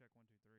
check 1 2 3.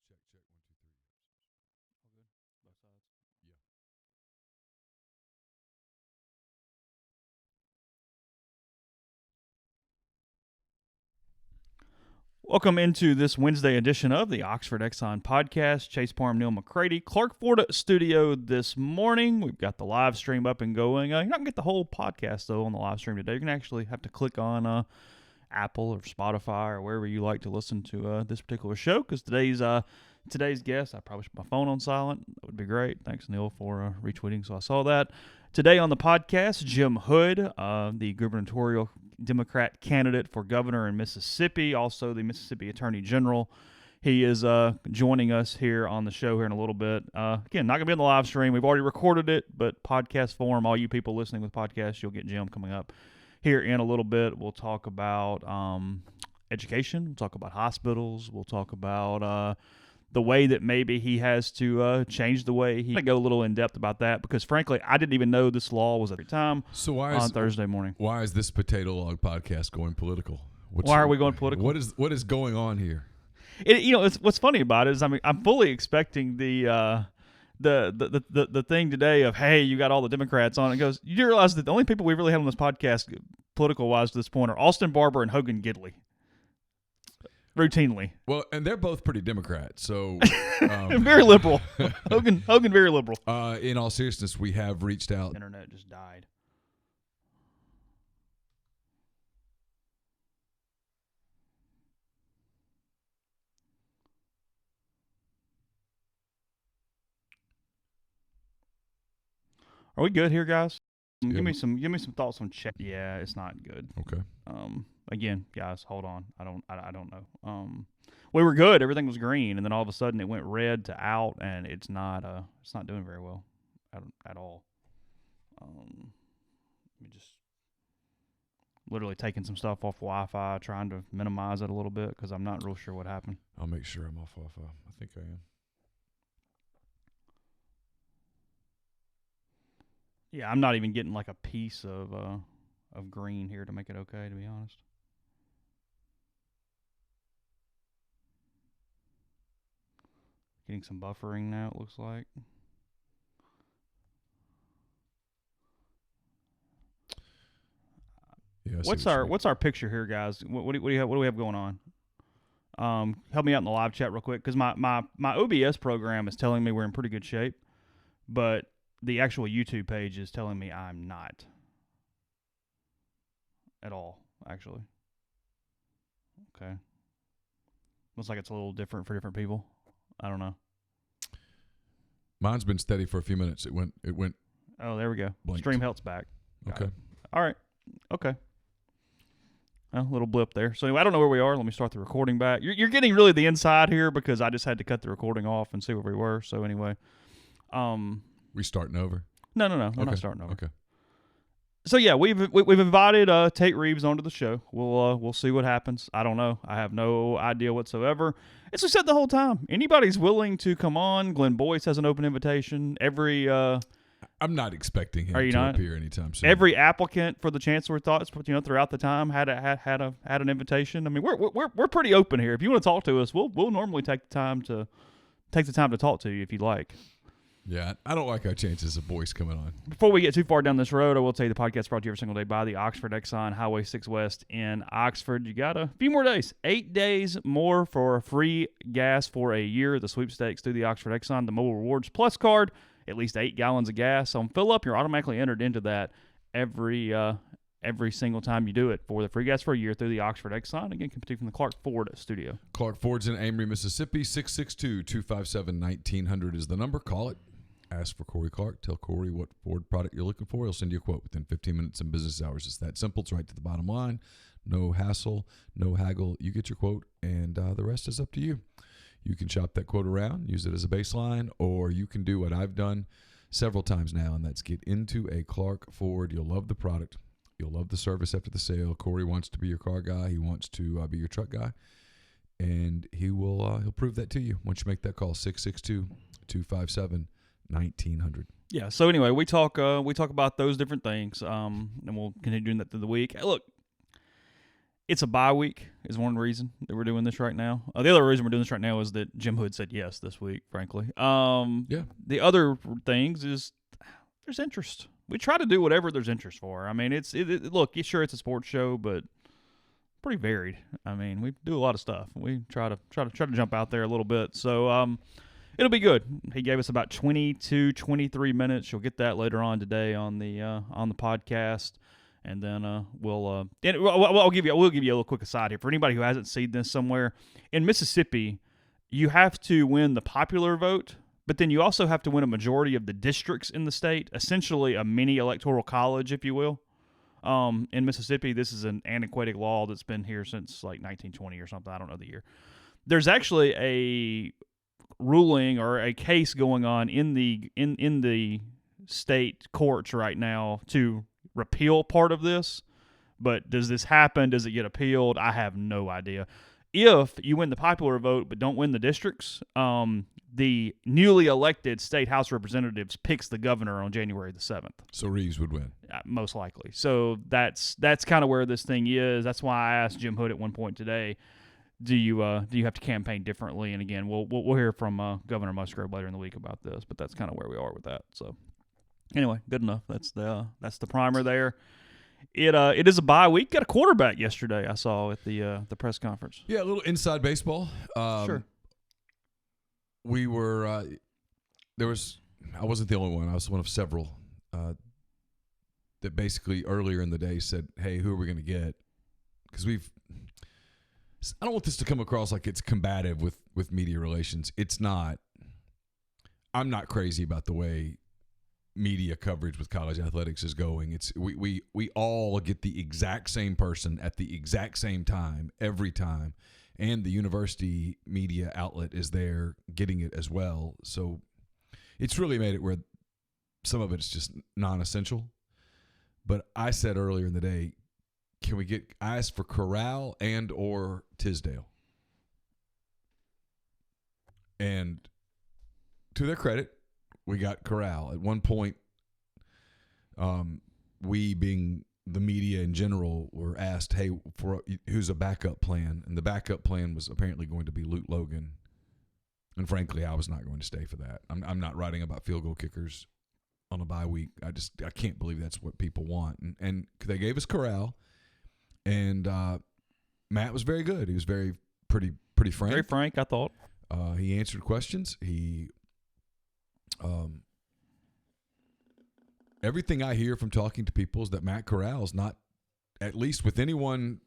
Check 1 2 3. Both sides. Yeah. Welcome into this Wednesday edition of the Oxford Exxon Podcast. Chase Parham, Neal McCready, Clark Ford studio this morning. We've got the live stream up and going. You're not going to get the whole podcast, though, on the live stream today. You're going to actually have to click on Apple or Spotify or wherever you like to listen to this particular show, because today's guest, I probably should put my phone on silent. That would be great. Thanks, Neal, for retweeting, so I saw that. Today on the podcast, Jim Hood, the gubernatorial Democrat candidate for governor in Mississippi, also the Mississippi Attorney General. He is joining us here on the show here in a little bit. Again, not going to be on the live stream. We've already recorded it, but podcast form, all you people listening with podcasts, you'll get Jim coming up here in a little bit. We'll talk about education. We'll talk about hospitals. We'll talk about the way that maybe he has to change the way he go a little in depth about that, because frankly, I didn't even know this law was at the time. So on Thursday morning. Why is this Potato Log podcast going political? Why are we going political? What is going on here? It's what's funny about it is, I mean, I'm fully expecting the thing today of, hey, you got all the Democrats on. It goes, you realize that the only people we really had on this podcast political wise to this point are Austin Barber and Hogan Gidley. Routinely. Well, and they're both pretty Democrat, so very liberal. Hogan very liberal. In all seriousness, we have reached out. Internet just died. Are we good here, guys? Yeah. Give me some thoughts on chat. Yeah, it's not good. Okay. Again, guys, hold on. I don't know. We were good. Everything was green, and then all of a sudden it went red to out, and it's not doing very well at all. Let me just literally taking some stuff off Wi-Fi, trying to minimize it a little bit because I'm not real sure what happened. I'll make sure I'm off Wi-Fi. I think I am. Yeah, I'm not even getting like a piece of green here to make it okay, to be honest. Getting some buffering now, it looks like. Yeah, what's our picture here, guys? What do we have going on? Help me out in the live chat real quick, because my OBS program is telling me we're in pretty good shape, but the actual YouTube page is telling me I'm not at all, actually. Okay. Looks like it's a little different for different people. I don't know. Mine's been steady for a few minutes. It went. Oh, there we go. Blinked. Stream Health's back. Got Okay. it. All right. Okay. A little blip there. So anyway, I don't know where we are. Let me start the recording back. You're getting really the inside here because I just had to cut the recording off and see where we were. So anyway. We starting over? No. We're Okay. not starting over. Okay. So yeah, we've invited Tate Reeves onto the show. We'll see what happens. I don't know. I have no idea whatsoever. As we said the whole time, anybody's willing to come on. Glenn Boyce has an open invitation. I'm not expecting him Are you to not? appear anytime soon. Every applicant for the chancellor thoughts, throughout the time had an invitation. I mean, we're pretty open here. If you want to talk to us, we'll normally take the time to talk to you if you'd like. Yeah, I don't like our chances of Boyce coming on. Before we get too far down this road, I will tell you the podcast is brought to you every single day by the Oxford Exxon Highway 6 West in Oxford. You got a few more days, 8 days more for free gas for a year. The sweepstakes through the Oxford Exxon, the Mobile Rewards Plus card, at least 8 gallons of gas on fill up. You're automatically entered into that every every single time you do it for the free gas for a year through the Oxford Exxon. Again, coming to you from the Clark Ford studio. Clark Ford's in Amory, Mississippi. 662-257-1900 is the number. Call it. Ask for Corey Clark. Tell Corey what Ford product you're looking for. He'll send you a quote within 15 minutes in business hours. It's that simple. It's right to the bottom line. No hassle, no haggle. You get your quote, and the rest is up to you. You can shop that quote around, use it as a baseline, or you can do what I've done several times now, and that's get into a Clark Ford. You'll love the product. You'll love the service after the sale. Corey wants to be your car guy. He wants to be your truck guy, and he'll prove that to you once you make that call. 662-257-1900. Yeah. So anyway, we talk about those different things, and we'll continue doing that through the week. Look, it's a bye week is one reason that we're doing this right now. The other reason we're doing this right now is that Jim Hood said yes this week, frankly. Yeah. The other things is there's interest. We try to do whatever there's interest for. I mean, look, sure, it's a sports show, but pretty varied. I mean, we do a lot of stuff. We try to jump out there a little bit. So it'll be good. He gave us about 22, 23 minutes. You'll get that later on today on the podcast. And then we'll give you a little quick aside here for anybody who hasn't seen this somewhere. In Mississippi, you have to win the popular vote, but then you also have to win a majority of the districts in the state, essentially a mini electoral college, if you will. In Mississippi, this is an antiquated law that's been here since like 1920 or something. I don't know the year. There's actually a ruling or a case going on in the state courts right now to repeal part of this, but does this happen? Does it get appealed? I have no idea. If you win the popular vote but don't win the districts, the newly elected state House representatives picks the governor on January the 7th. So Reeves would win. Most likely. So that's kind of where this thing is. That's why I asked Jim Hood at one point today, do you have to campaign differently? And again, we'll hear from Governor Musgrove later in the week about this, but that's kind of where we are with that. So anyway, good enough. That's the primer there. It is a bye week. Got a quarterback yesterday. I saw at the press conference. Yeah, a little inside baseball. Sure. We were I wasn't the only one. I was one of several that basically earlier in the day said, "Hey, who are we going to get?" Because I don't want this to come across like it's combative with media relations. It's not. I'm not crazy about the way media coverage with college athletics is going. It's we all get the exact same person at the exact same time every time, and the university media outlet is there getting it as well. So it's really made it where some of it is just non-essential. But I said earlier in the day, can we get eyes for Corral and or Tisdale? And to their credit, we got Corral. At one point, we being the media in general were asked, hey, who's a backup plan? And the backup plan was apparently going to be Lute Logan. And frankly, I was not going to stay for that. I'm not writing about field goal kickers on a bye week. I can't believe that's what people want. And they gave us Corral, and Matt was very good. He was pretty frank. Very frank, I thought. He answered questions. Everything I hear from talking to people is that Matt Corral is not, at least with anyone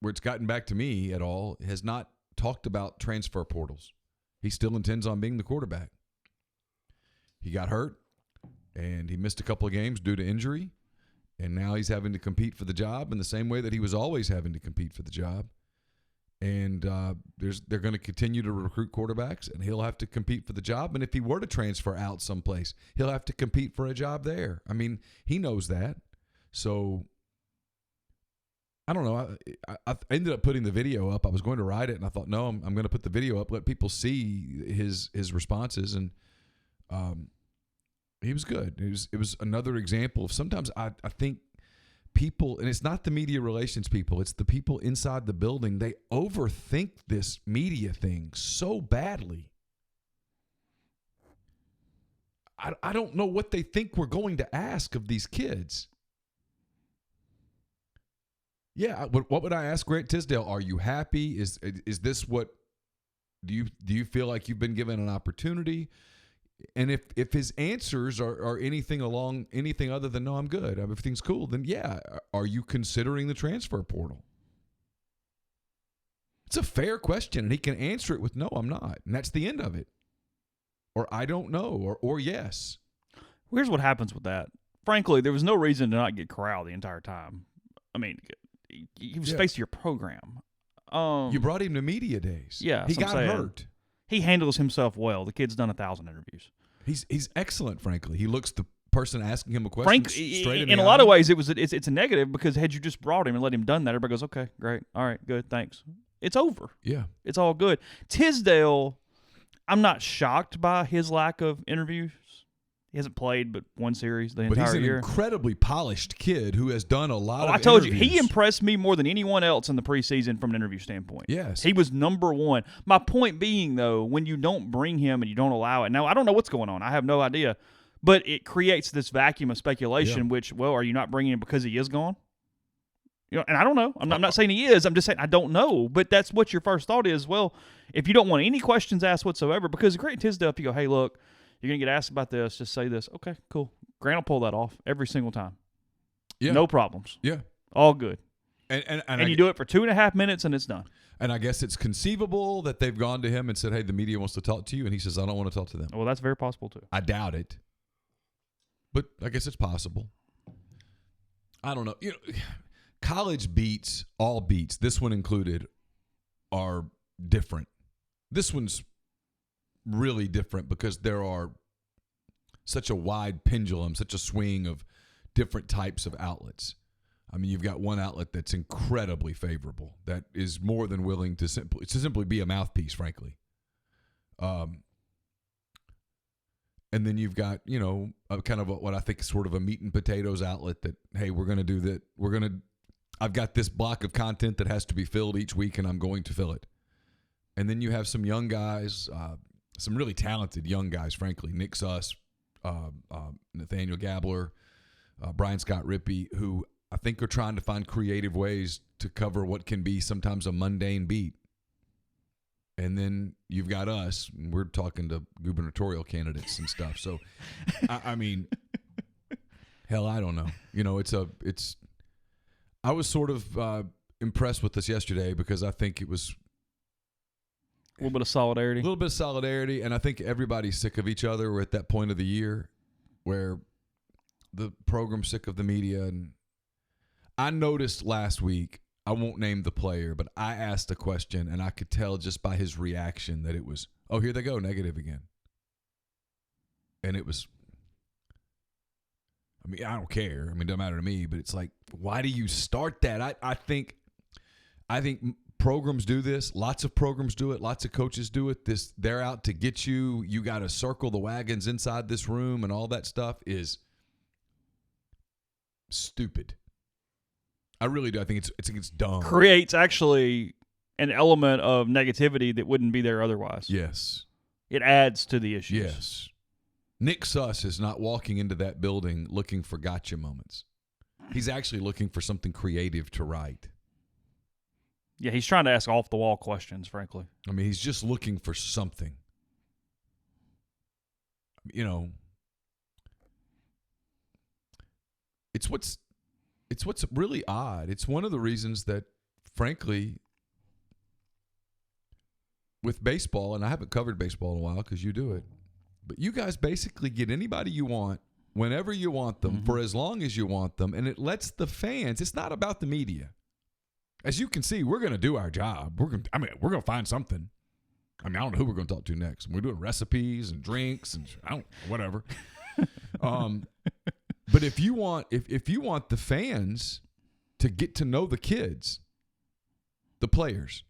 where it's gotten back to me at all, has not talked about transfer portals. He still intends on being the quarterback. He got hurt, and he missed a couple of games due to injury, and now he's having to compete for the job in the same way that he was always having to compete for the job. And they're going to continue to recruit quarterbacks, and he'll have to compete for the job. And if he were to transfer out someplace, he'll have to compete for a job there. I mean, he knows that. So I don't know. I ended up putting the video up. I was going to write it, and I thought, no, I'm going to put the video up, let people see his responses. And he was good. It was another example of sometimes I think people, and it's not the media relations people, it's the people inside the building, they overthink this media thing so badly. I don't know what they think we're going to ask of these kids. Yeah, what would I ask Grant Tisdale? Are you happy? Is this what, do you feel like you've been given an opportunity? And if his answers are anything other than no, I'm good, everything's cool, then yeah, are you considering the transfer portal? It's a fair question, and he can answer it with no, I'm not, and that's the end of it. Or I don't know, or yes. Here's what happens with that. Frankly, there was no reason to not get Corral the entire time. I mean, he was faced to your program. You brought him to media days. Yeah, he got hurt. He handles himself well. The kid's done 1,000 interviews. He's excellent, frankly. He looks the person asking him a question straight in a lot of ways, it's a negative, because had you just brought him and let him done that, everybody goes, okay, great, all right, good, thanks. It's over. Yeah. It's all good. Tisdale, I'm not shocked by his lack of interviews. He hasn't played but one series the entire year. But he's an incredibly polished kid who has done a lot of I told interviews. you, he impressed me more than anyone else in the preseason from an interview standpoint. Yes. He was number one. My point being, though, when you don't bring him and you don't allow it. Now, I don't know what's going on. I have no idea. But it creates this vacuum of speculation, which, well, are you not bringing him because he is gone? You know, and I don't know. I'm not saying he is. I'm just saying I don't know. But that's what your first thought is. Well, if you don't want any questions asked whatsoever, because Grant Tisdale, if you go, hey, look, you're going to get asked about this, just say this. Okay, cool. Grant will pull that off every single time. Yeah. No problems. Yeah. All good. And you do it for 2.5 minutes and it's done. And I guess it's conceivable that they've gone to him and said, hey, the media wants to talk to you. And he says, I don't want to talk to them. Well, that's very possible too. I doubt it. But I guess it's possible. I don't know. You know, college beats, all beats, this one included, are different. This one's really different because there are such a wide pendulum, such a swing of different types of outlets. I mean, you've got one outlet that's incredibly favorable, that is more than willing to simply be a mouthpiece, frankly. And then you've got, you know, what I think is sort of a meat and potatoes outlet that, hey, we're going to do that. I've got this block of content that has to be filled each week, and I'm going to fill it. And then you have some young guys, some really talented young guys, frankly, Nick Suss, Nathaniel Gabler, Brian Scott Rippey, who I think are trying to find creative ways to cover what can be sometimes a mundane beat. And then you've got us. We're talking to gubernatorial candidates and stuff. So, I mean, hell, I don't know. You know, I was sort of impressed with this yesterday because I think it was a little bit of solidarity. A little bit of solidarity, and I think everybody's sick of each other. We're at that point of the year where the program's sick of the media. And I noticed last week, I won't name the player, but I asked a question, and I could tell just by his reaction that it was, oh, here they go, negative again. And it was, I mean, I don't care. I mean, it doesn't matter to me, but it's like, why do you start that? I think programs do this. Lots of programs do it. Lots of coaches do it. They're out to get you. You got to circle the wagons inside this room, and all that stuff is stupid. I really do. I think it's dumb. Creates actually an element of negativity that wouldn't be there otherwise. Yes. It adds to the issues. Yes. Nick Suss is not walking into that building looking for gotcha moments. He's actually looking for something creative to write. Yeah, he's trying to ask off-the-wall questions, frankly. I mean, he's just looking for something. You know, it's what's really odd. It's one of the reasons that, frankly, with baseball, and I haven't covered baseball in a while because you do it, but you guys basically get anybody you want whenever you want them for as long as you want them, and it lets the fans. It's not about the media. As you can see, we're going to do our job. We're going to find something. I mean, I don't know who we're going to talk to next. We're doing recipes and drinks and whatever. But if you want the fans to get to know the kids, the players,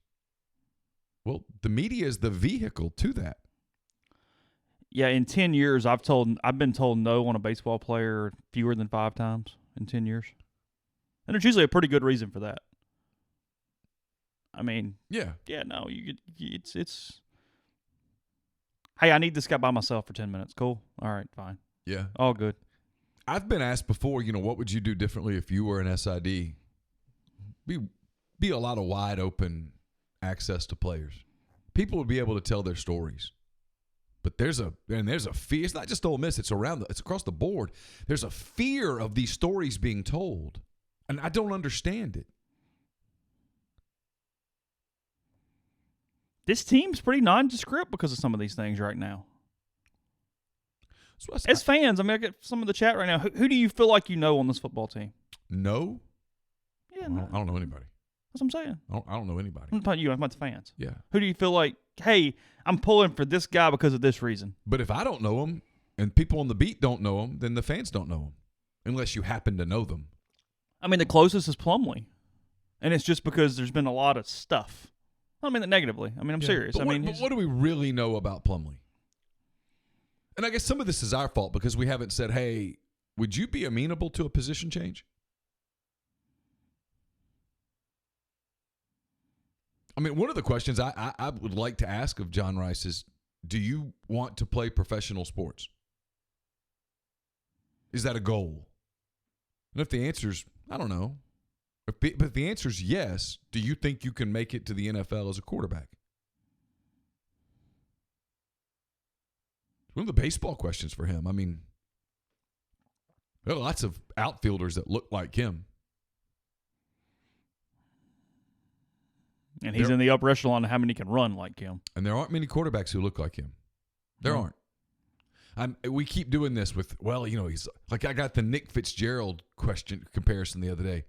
well, the media is the vehicle to that. Yeah, in 10 years, I've been told no on a baseball player fewer than 5 times in 10 years. And there's usually a pretty good reason for that. I mean, yeah, no, it's hey, I need this guy by myself for 10 minutes. Cool. All right, fine. Yeah. All good. I've been asked before, you know, what would you do differently if you were an SID? Be a lot of wide open access to players. People would be able to tell their stories. But there's a fear. It's not just Ole Miss. It's across the board. There's a fear of these stories being told, and I don't understand it. This team's pretty nondescript because of some of these things right now. So as fans, I mean, I get some of the chat right now. Who do you feel like you know on this football team? No? Yeah, I don't know anybody. That's what I'm saying. I don't know anybody. I'm about you. I'm about the fans. Yeah. Who do you feel like, hey, I'm pulling for this guy because of this reason? But if I don't know him and people on the beat don't know him, then the fans don't know him unless you happen to know them. I mean, the closest is Plumlee, and it's just because there's been a lot of stuff. I mean that negatively. I mean, I'm serious. But what do we really know about Plumlee? And I guess some of this is our fault because we haven't said, hey, would you be amenable to a position change? I mean, one of the questions I would like to ask of John Rice is, do you want to play professional sports? Is that a goal? And if the answer is, I don't know. But if the answer is yes, do you think you can make it to the NFL as a quarterback? One of the baseball questions for him. I mean, there are lots of outfielders that look like him. And he's in the upper echelon of how many can run like him. And there aren't many quarterbacks who look like him. There aren't. We keep doing this with, well, you know, he's like, I got the Nick Fitzgerald comparison the other day.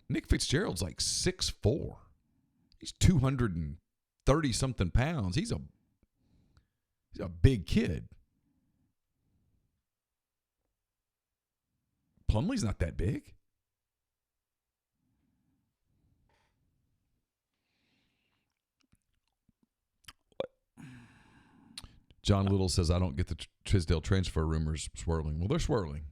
Nick Fitzgerald's like 6'4". He's 230-something pounds. He's a big kid. Plumlee's not that big. John Little says, I don't get the Tisdale transfer rumors swirling. Well, they're swirling.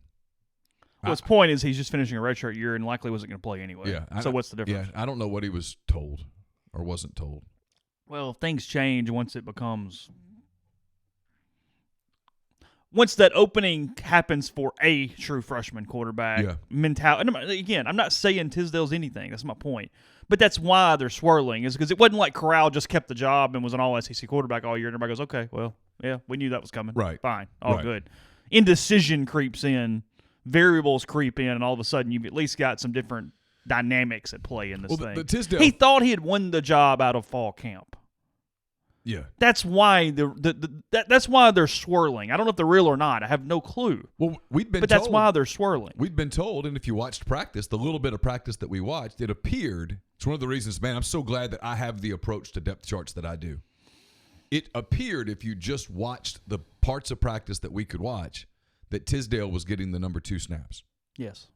Well, his point is he's just finishing a redshirt year and likely wasn't going to play anyway. Yeah. So what's the difference? Yeah, I don't know what he was told or wasn't told. Well, things change once it becomes – once that opening happens for a true freshman quarterback mentality. And again, I'm not saying Tisdale's anything. That's my point. But that's why they're swirling, is because it wasn't like Corral just kept the job and was an all-SEC quarterback all year. And everybody goes, okay, well, yeah, we knew that was coming. Right. Fine. All good. Indecision creeps in. Variables creep in, and all of a sudden you've at least got some different dynamics at play in this thing. The Tisdale, he thought he had won the job out of fall camp. Yeah, that's why that's why they're swirling. I don't know if they're real or not. I have no clue. Well, that's why they're swirling. We'd been told, and if you watched practice, the little bit of practice that we watched, it appeared. It's one of the reasons, man. I'm so glad that I have the approach to depth charts that I do. It appeared, if you just watched the parts of practice that we could watch, that Tisdale was getting the number 2 snaps. Yes.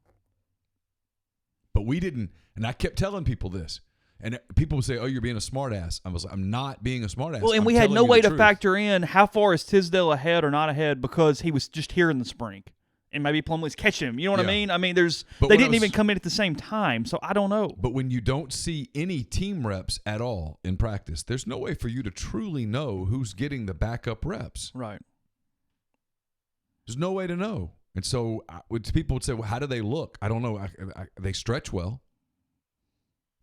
But we didn't, and I kept telling people this. And people would say, oh, you're being a smartass. I was like, I'm not being a smartass. Well, and we had no way to factor in how far is Tisdale ahead or not ahead because he was just here in the spring. And maybe Plumlee's catching him. You know what I mean? I mean, they didn't even come in at the same time, so I don't know. But when you don't see any team reps at all in practice, there's no way for you to truly know who's getting the backup reps. Right. There's no way to know. And so people would say, well, how do they look? I don't know. They stretch well.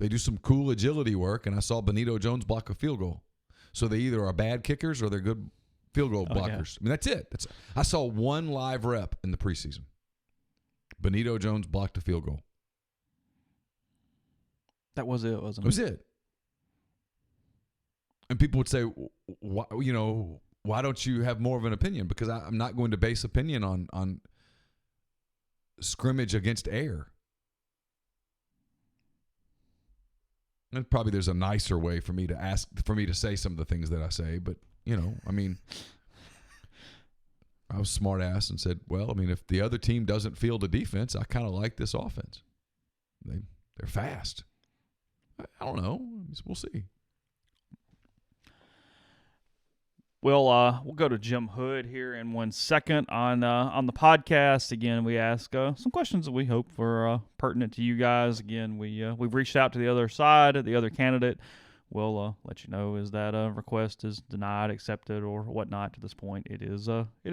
They do some cool agility work, and I saw Benito Jones block a field goal. So they either are bad kickers or they're good field goal blockers. I mean, that's it. I saw one live rep in the preseason. Benito Jones blocked a field goal. That was it, wasn't it? That was it. And people would say, why don't you have more of an opinion? Because I'm not going to base opinion on scrimmage against air. And probably there's a nicer way for me to say some of the things that I say, but I mean, I was smart ass and said, well, I mean, if the other team doesn't field a defense, I kind of like this offense. They're fast. I don't know. We'll see. We'll go to Jim Hood here in 1 second on the podcast. Again, we ask some questions that we hope are pertinent to you guys. Again, we've reached out to the other side, the other candidate. We'll let you know is that request is denied, accepted, or whatnot. To this point, it is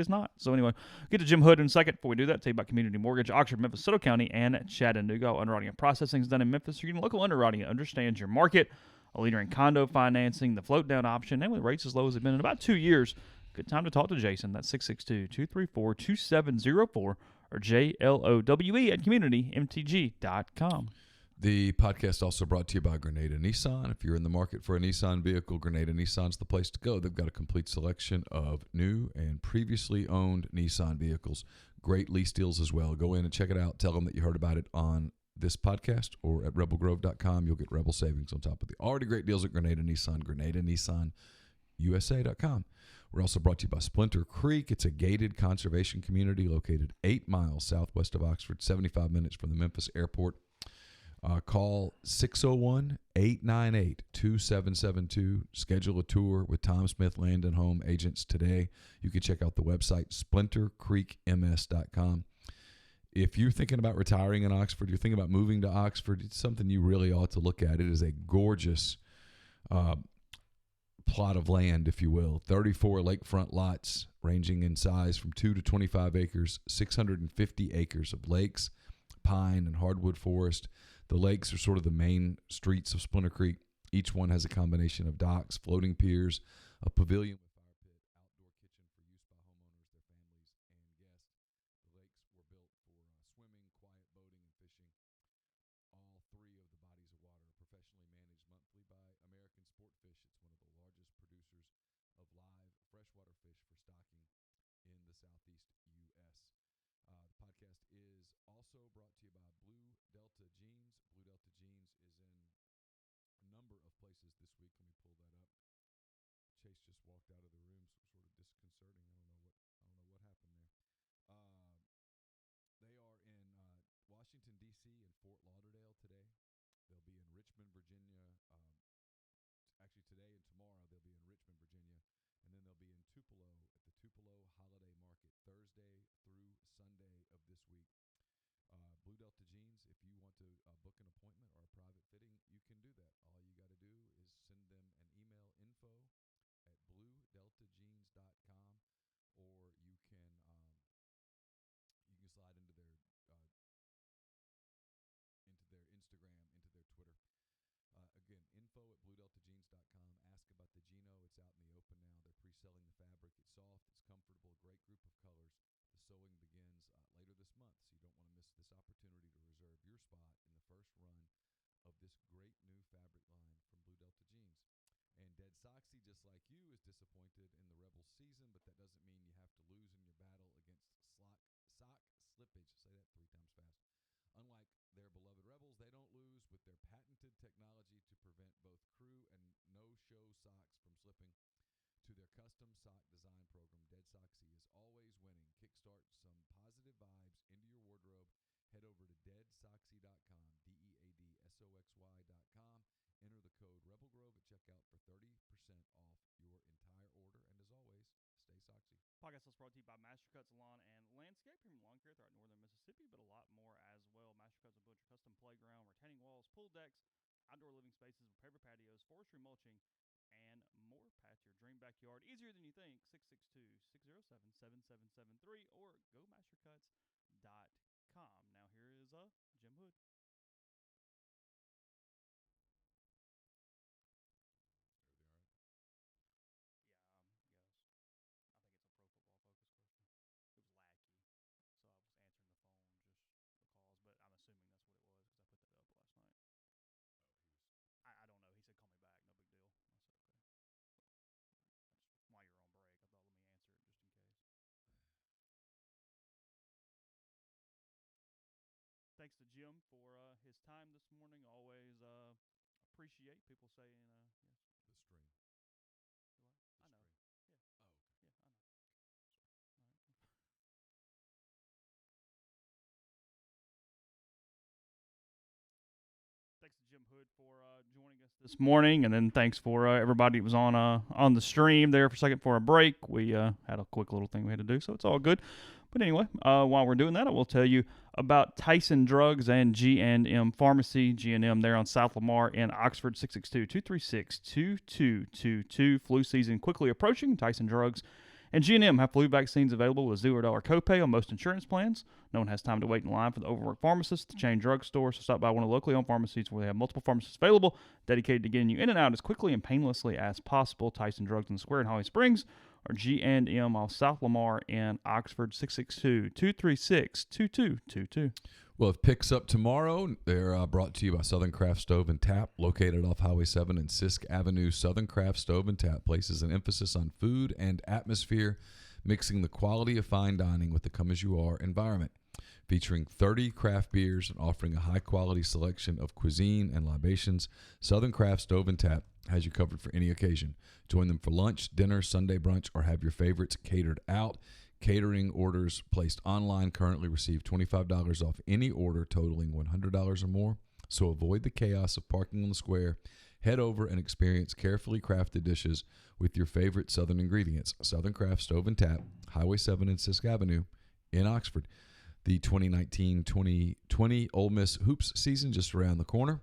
not. So anyway, get to Jim Hood in a second. Before we do that, tell you about Community Mortgage, Oxford, Memphis, Soto County, and Chattanooga. Underwriting and processing is done in Memphis. You're getting local underwriting that understands your market. A leader in condo financing, the float down option, and with rates as low as they've been in about 2 years. good time to talk to Jason. That's 662-234-2704 or JLOWE@communitymtg.com. The podcast also brought to you by Grenada Nissan. If you're in the market for a Nissan vehicle, Grenada Nissan's the place to go. They've got a complete selection of new and previously owned Nissan vehicles. Great lease deals as well. Go in and check it out. Tell them that you heard about it on this podcast or at rebelgrove.com. You'll get Rebel savings on top of the already great deals at Grenada Nissan, GrenadaNissanUSA.com. We're also brought to you by Splinter Creek. It's a gated conservation community located 8 miles southwest of Oxford, 75 minutes from the Memphis airport. Call 601-898-2772. Schedule a tour with Tom Smith Land and Home agents today. You can check out the website, splintercreekms.com. If you're thinking about retiring in Oxford, you're thinking about moving to Oxford, it's something you really ought to look at. It is a gorgeous plot of land, if you will. 34 lakefront lots ranging in size from 2 to 25 acres, 650 acres of lakes, pine and hardwood forest. The lakes are sort of the main streets of Splinter Creek. Each one has a combination of docks, floating piers, a pavilion with fire pit, outdoor kitchen for use by homeowners, their families, and guests. The lakes were built for swimming, quiet boating, and fishing. All three of the bodies of water are professionally managed monthly by American Sport Fish. It's one of the largest producers of live freshwater fish for stocking in the southeast U.S. The podcast is also brought to you by Blue Delta Jeans. Blue Delta Jeans is in a number of places this week. Let me pull that up. Chase just walked out of the room, so sort of disconcerting. I don't know what happened there. They are in Washington, D.C. and Fort Lauderdale today. They'll be in Richmond, Virginia. Actually, today and tomorrow they'll be in Richmond, Virginia. And then they'll be in Tupelo at the Tupelo Holiday Market Thursday through Sunday of this week. Blue Delta Jeans, if you want to book an appointment or a private fitting, you can do that. All you got to do is send them an email, info@bluedeltajeans.com, or you can slide into their Instagram, into their Twitter. Again, info@bluedeltajeans.com. Ask about the Gino. It's out in the open now. They're pre-selling the fabric. It's soft. It's comfortable. Great group of colors. The sewing begins later this month, so you don't want to miss this opportunity to reserve your spot in the first run of this great new fabric line from Blue Delta Jeans. And Dead Soxy, just like you, is disappointed in the Rebels season, but that doesn't mean you have to lose in your battle against sock slippage. Say that 3 times fast. Unlike their beloved Rebels, they don't lose with their patented technology to prevent both crew and no-show socks from slipping. To their custom sock design program, Dead Soxy is always winning. Kickstart some positive vibes into your wardrobe. Head over to deadsoxy.com, deadsoxy.com. Enter the code RebelGrove at checkout for 30% off your entire order. And as always, stay soxy. Podcast is brought to you by Mastercuts Lawn and Landscape, premium lawn care throughout northern Mississippi, but a lot more as well. Mastercuts will build your custom playground, retaining walls, pool decks, outdoor living spaces with paver patios, forestry mulching, and more. Path your dream backyard easier than you think. 662-607-7773 or go mastercuts.com. Now here is Jim Hood. Thanks to Jim for his time this morning. Always appreciate people saying yes. The stream. I know. Yeah. Oh, okay. Yeah, I know. All right. Thanks to Jim Hood for joining us this morning, and then thanks for everybody that was on the stream there for a second for a break. We had a quick little thing we had to do, so it's all good. But anyway, while we're doing that, I will tell you about Tyson Drugs and G&M Pharmacy. G&M there on South Lamar in Oxford, 662-236-2222. Flu season quickly approaching. Tyson Drugs And G&M have flu vaccines available with $0 copay on most insurance plans. No one has time to wait in line for the overworked pharmacist, the chain drugstore, so stop by one of the locally owned pharmacies where they have multiple pharmacists available, dedicated to getting you in and out as quickly and painlessly as possible. Tyson Drugs in the Square in Holly Springs, or G&M off South Lamar in Oxford, 662-236-2222. Well, if picks up tomorrow, they're brought to you by Southern Craft Stove and Tap, located off Highway 7 and Sisk Avenue. Southern Craft Stove and Tap places an emphasis on food and atmosphere, mixing the quality of fine dining with the come-as-you-are environment. Featuring 30 craft beers and offering a high-quality selection of cuisine and libations, Southern Craft Stove and Tap has you covered for any occasion. Join them for lunch, dinner, Sunday brunch, or have your favorites catered out. Catering orders placed online currently receive $25 off any order totaling $100 or more. So avoid the chaos of parking on the square. Head over and experience carefully crafted dishes with your favorite Southern ingredients. Southern Craft Stove and Tap, Highway 7 and Sisk Avenue in Oxford. The 2019-2020 Ole Miss Hoops season just around the corner.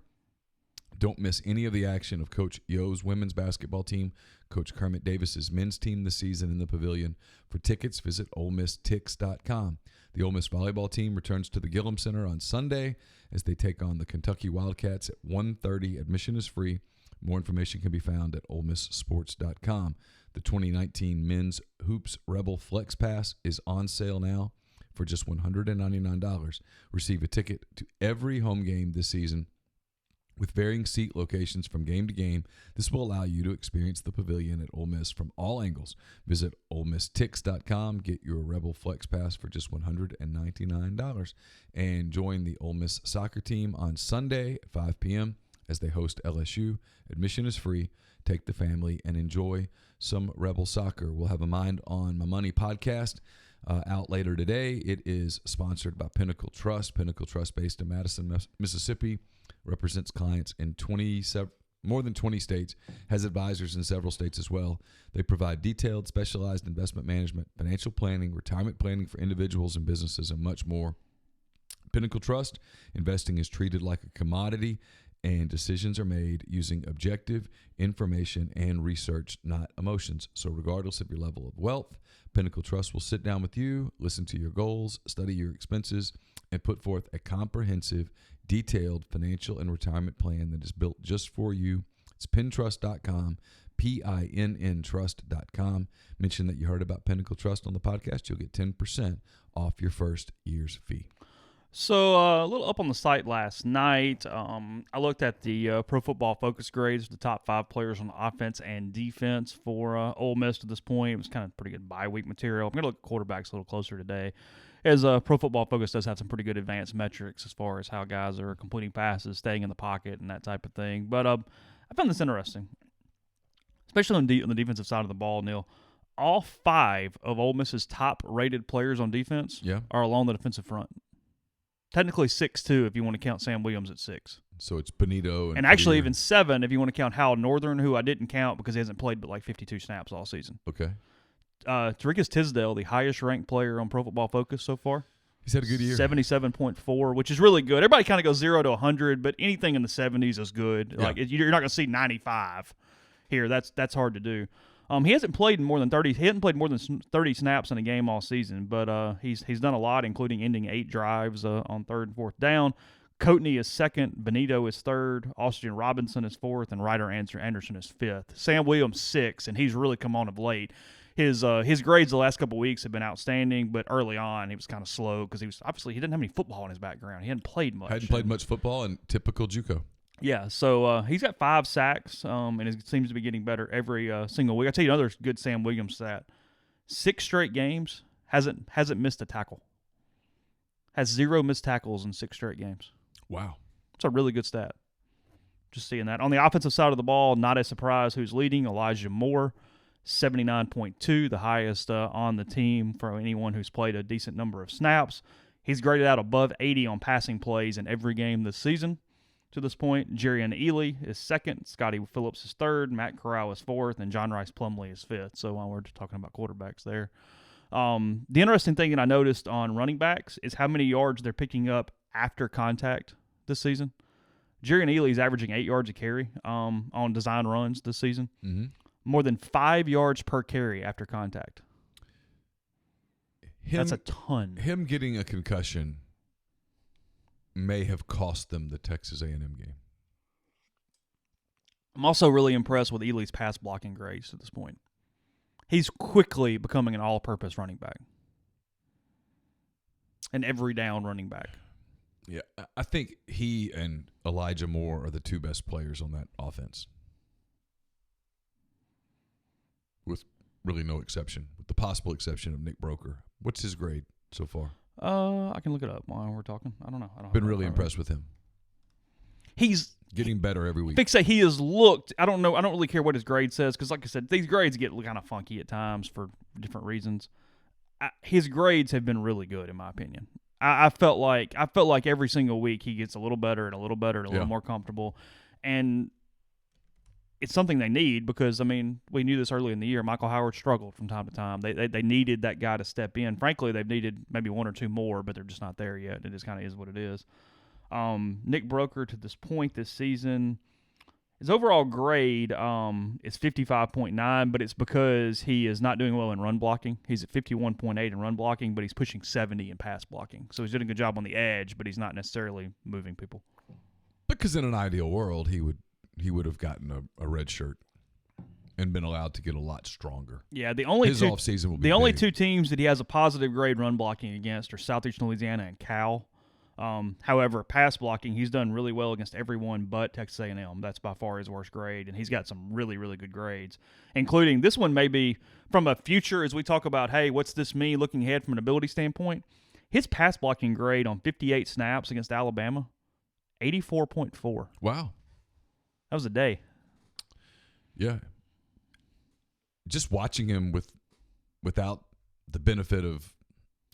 Don't miss any of the action of Coach Yo's women's basketball team, Coach Kermit Davis's men's team this season in the Pavilion. For tickets, visit OleMissTix.com. The Ole Miss volleyball team returns to the Gillum Center on Sunday as they take on the Kentucky Wildcats at 1:30. Admission is free. More information can be found at OleMissSports.com. The 2019 Men's Hoops Rebel Flex Pass is on sale now for just $199. Receive a ticket to every home game this season with varying seat locations from game to game. This will allow you to experience the Pavilion at Ole Miss from all angles. Visit OleMissTix.com. Get your Rebel Flex Pass for just $199. And join the Ole Miss soccer team on Sunday at 5 p.m. as they host LSU. Admission is free. Take the family and enjoy some Rebel soccer. We'll have a Mind on My Money podcast out later today. It is sponsored by Pinnacle Trust. Pinnacle Trust, based in Madison, Mississippi, represents clients in more than 20 states, has advisors in several states as well. They provide detailed, specialized investment management, financial planning, retirement planning for individuals and businesses, and much more. Pinnacle Trust, investing is treated like a commodity, and decisions are made using objective information and research, not emotions. So regardless of your level of wealth, Pinnacle Trust will sit down with you, listen to your goals, study your expenses, and put forth a comprehensive, detailed financial and retirement plan that is built just for you. It's pintrust.com, PINNtrust.com. Mention that you heard about Pinnacle Trust on the podcast. You'll get 10% off your first year's fee. So a little up on the site last night, I looked at the Pro Football Focus grades, the top 5 players on offense and defense for Ole Miss to this point. It was kind of pretty good bye-week material. I'm going to look at quarterbacks a little closer today, as Pro Football Focus does have some pretty good advanced metrics as far as how guys are completing passes, staying in the pocket, and that type of thing. But I found this interesting, especially on the defensive side of the ball, Neil. All 5 of Ole Miss's top-rated players on defense are along the defensive front. Technically 6'2" if you want to count Sam Williams at 6. So it's Benito. And actually even 7 if you want to count Hal Northern, who I didn't count because he hasn't played but like 52 snaps all season. Okay. Tarikas Tisdale, the highest-ranked player on Pro Football Focus so far. He's had a good year. 77.4, which is really good. Everybody kind of goes 0 to 100, but anything in the 70s is good. Yeah. Like you're not going to see 95 here. That's hard to do. He hasn't played more than 30. He hasn't played more than 30 snaps in a game all season, but he's done a lot, including ending 8 drives on 3rd and 4th down. Coatney is 2nd, Benito is 3rd, Austin Robinson is 4th, and Ryder Anderson is 5th. Sam Williams 6th, and he's really come on of late. His grades the last couple of weeks have been outstanding, but early on he was kind of slow because he didn't have any football in his background. He hadn't played much. Hadn't played much football, and typical JUCO. Yeah, so he's got 5 sacks, and it seems to be getting better every single week. I'll tell you another good Sam Williams stat. 6 straight games, hasn't missed a tackle. Has 0 missed tackles in 6 straight games. Wow. It's a really good stat. Just seeing that. On the offensive side of the ball, not a surprise who's leading. Elijah Moore, 79.2, the highest on the team for anyone who's played a decent number of snaps. He's graded out above 80 on passing plays in every game this season. To this point, Jerrion Ely is 2nd, Scotty Phillips is 3rd, Matt Corral is 4th, and John Rice Plumlee is 5th. So while we're just talking about quarterbacks there. The interesting thing that I noticed on running backs is how many yards they're picking up after contact this season. Jerrion Ely is averaging 8 yards a carry on design runs this season. Mm-hmm. More than 5 yards per carry after contact. That's a ton. Him getting a concussion may have cost them the Texas A&M game. I'm also really impressed with Ely's pass blocking grades at this point. He's quickly becoming an all-purpose running back. An every down running back. Yeah, I think he and Elijah Moore are the two best players on that offense. With really no exception. With the possible exception of Nick Broker. What's his grade so far? I can look it up while we're talking. I don't know. Been really impressed with him. He's getting better every week. Say he has looked. I don't know. I don't really care what his grade says because, like I said, these grades get kind of funky at times for different reasons. His grades have been really good, in my opinion. I felt like every single week he gets a little better and a little better and a little more comfortable, and it's something they need because, I mean, we knew this early in the year. Michael Howard struggled from time to time. They needed that guy to step in. Frankly, they've needed maybe one or two more, but they're just not there yet. It just kind of is what it is. Nick Broker, to this point this season, his overall grade is 55.9, but it's because he is not doing well in run blocking. He's at 51.8 in run blocking, but he's pushing 70 in pass blocking. So he's doing a good job on the edge, but he's not necessarily moving people. Because in an ideal world, he would have gotten a red shirt and been allowed to get a lot stronger. Yeah, his offseason will be the only big. two teams that he has a positive grade run blocking against are Southeastern Louisiana and Cal. However, pass blocking, he's done really well against everyone but Texas A&M. That's by far his worst grade, and he's got some really, really good grades, including this one maybe from a future as we talk about, hey, what's this mean looking ahead from an ability standpoint? His pass blocking grade on 58 snaps against Alabama, 84.4. Wow. That was a day. Yeah. Just watching him without the benefit of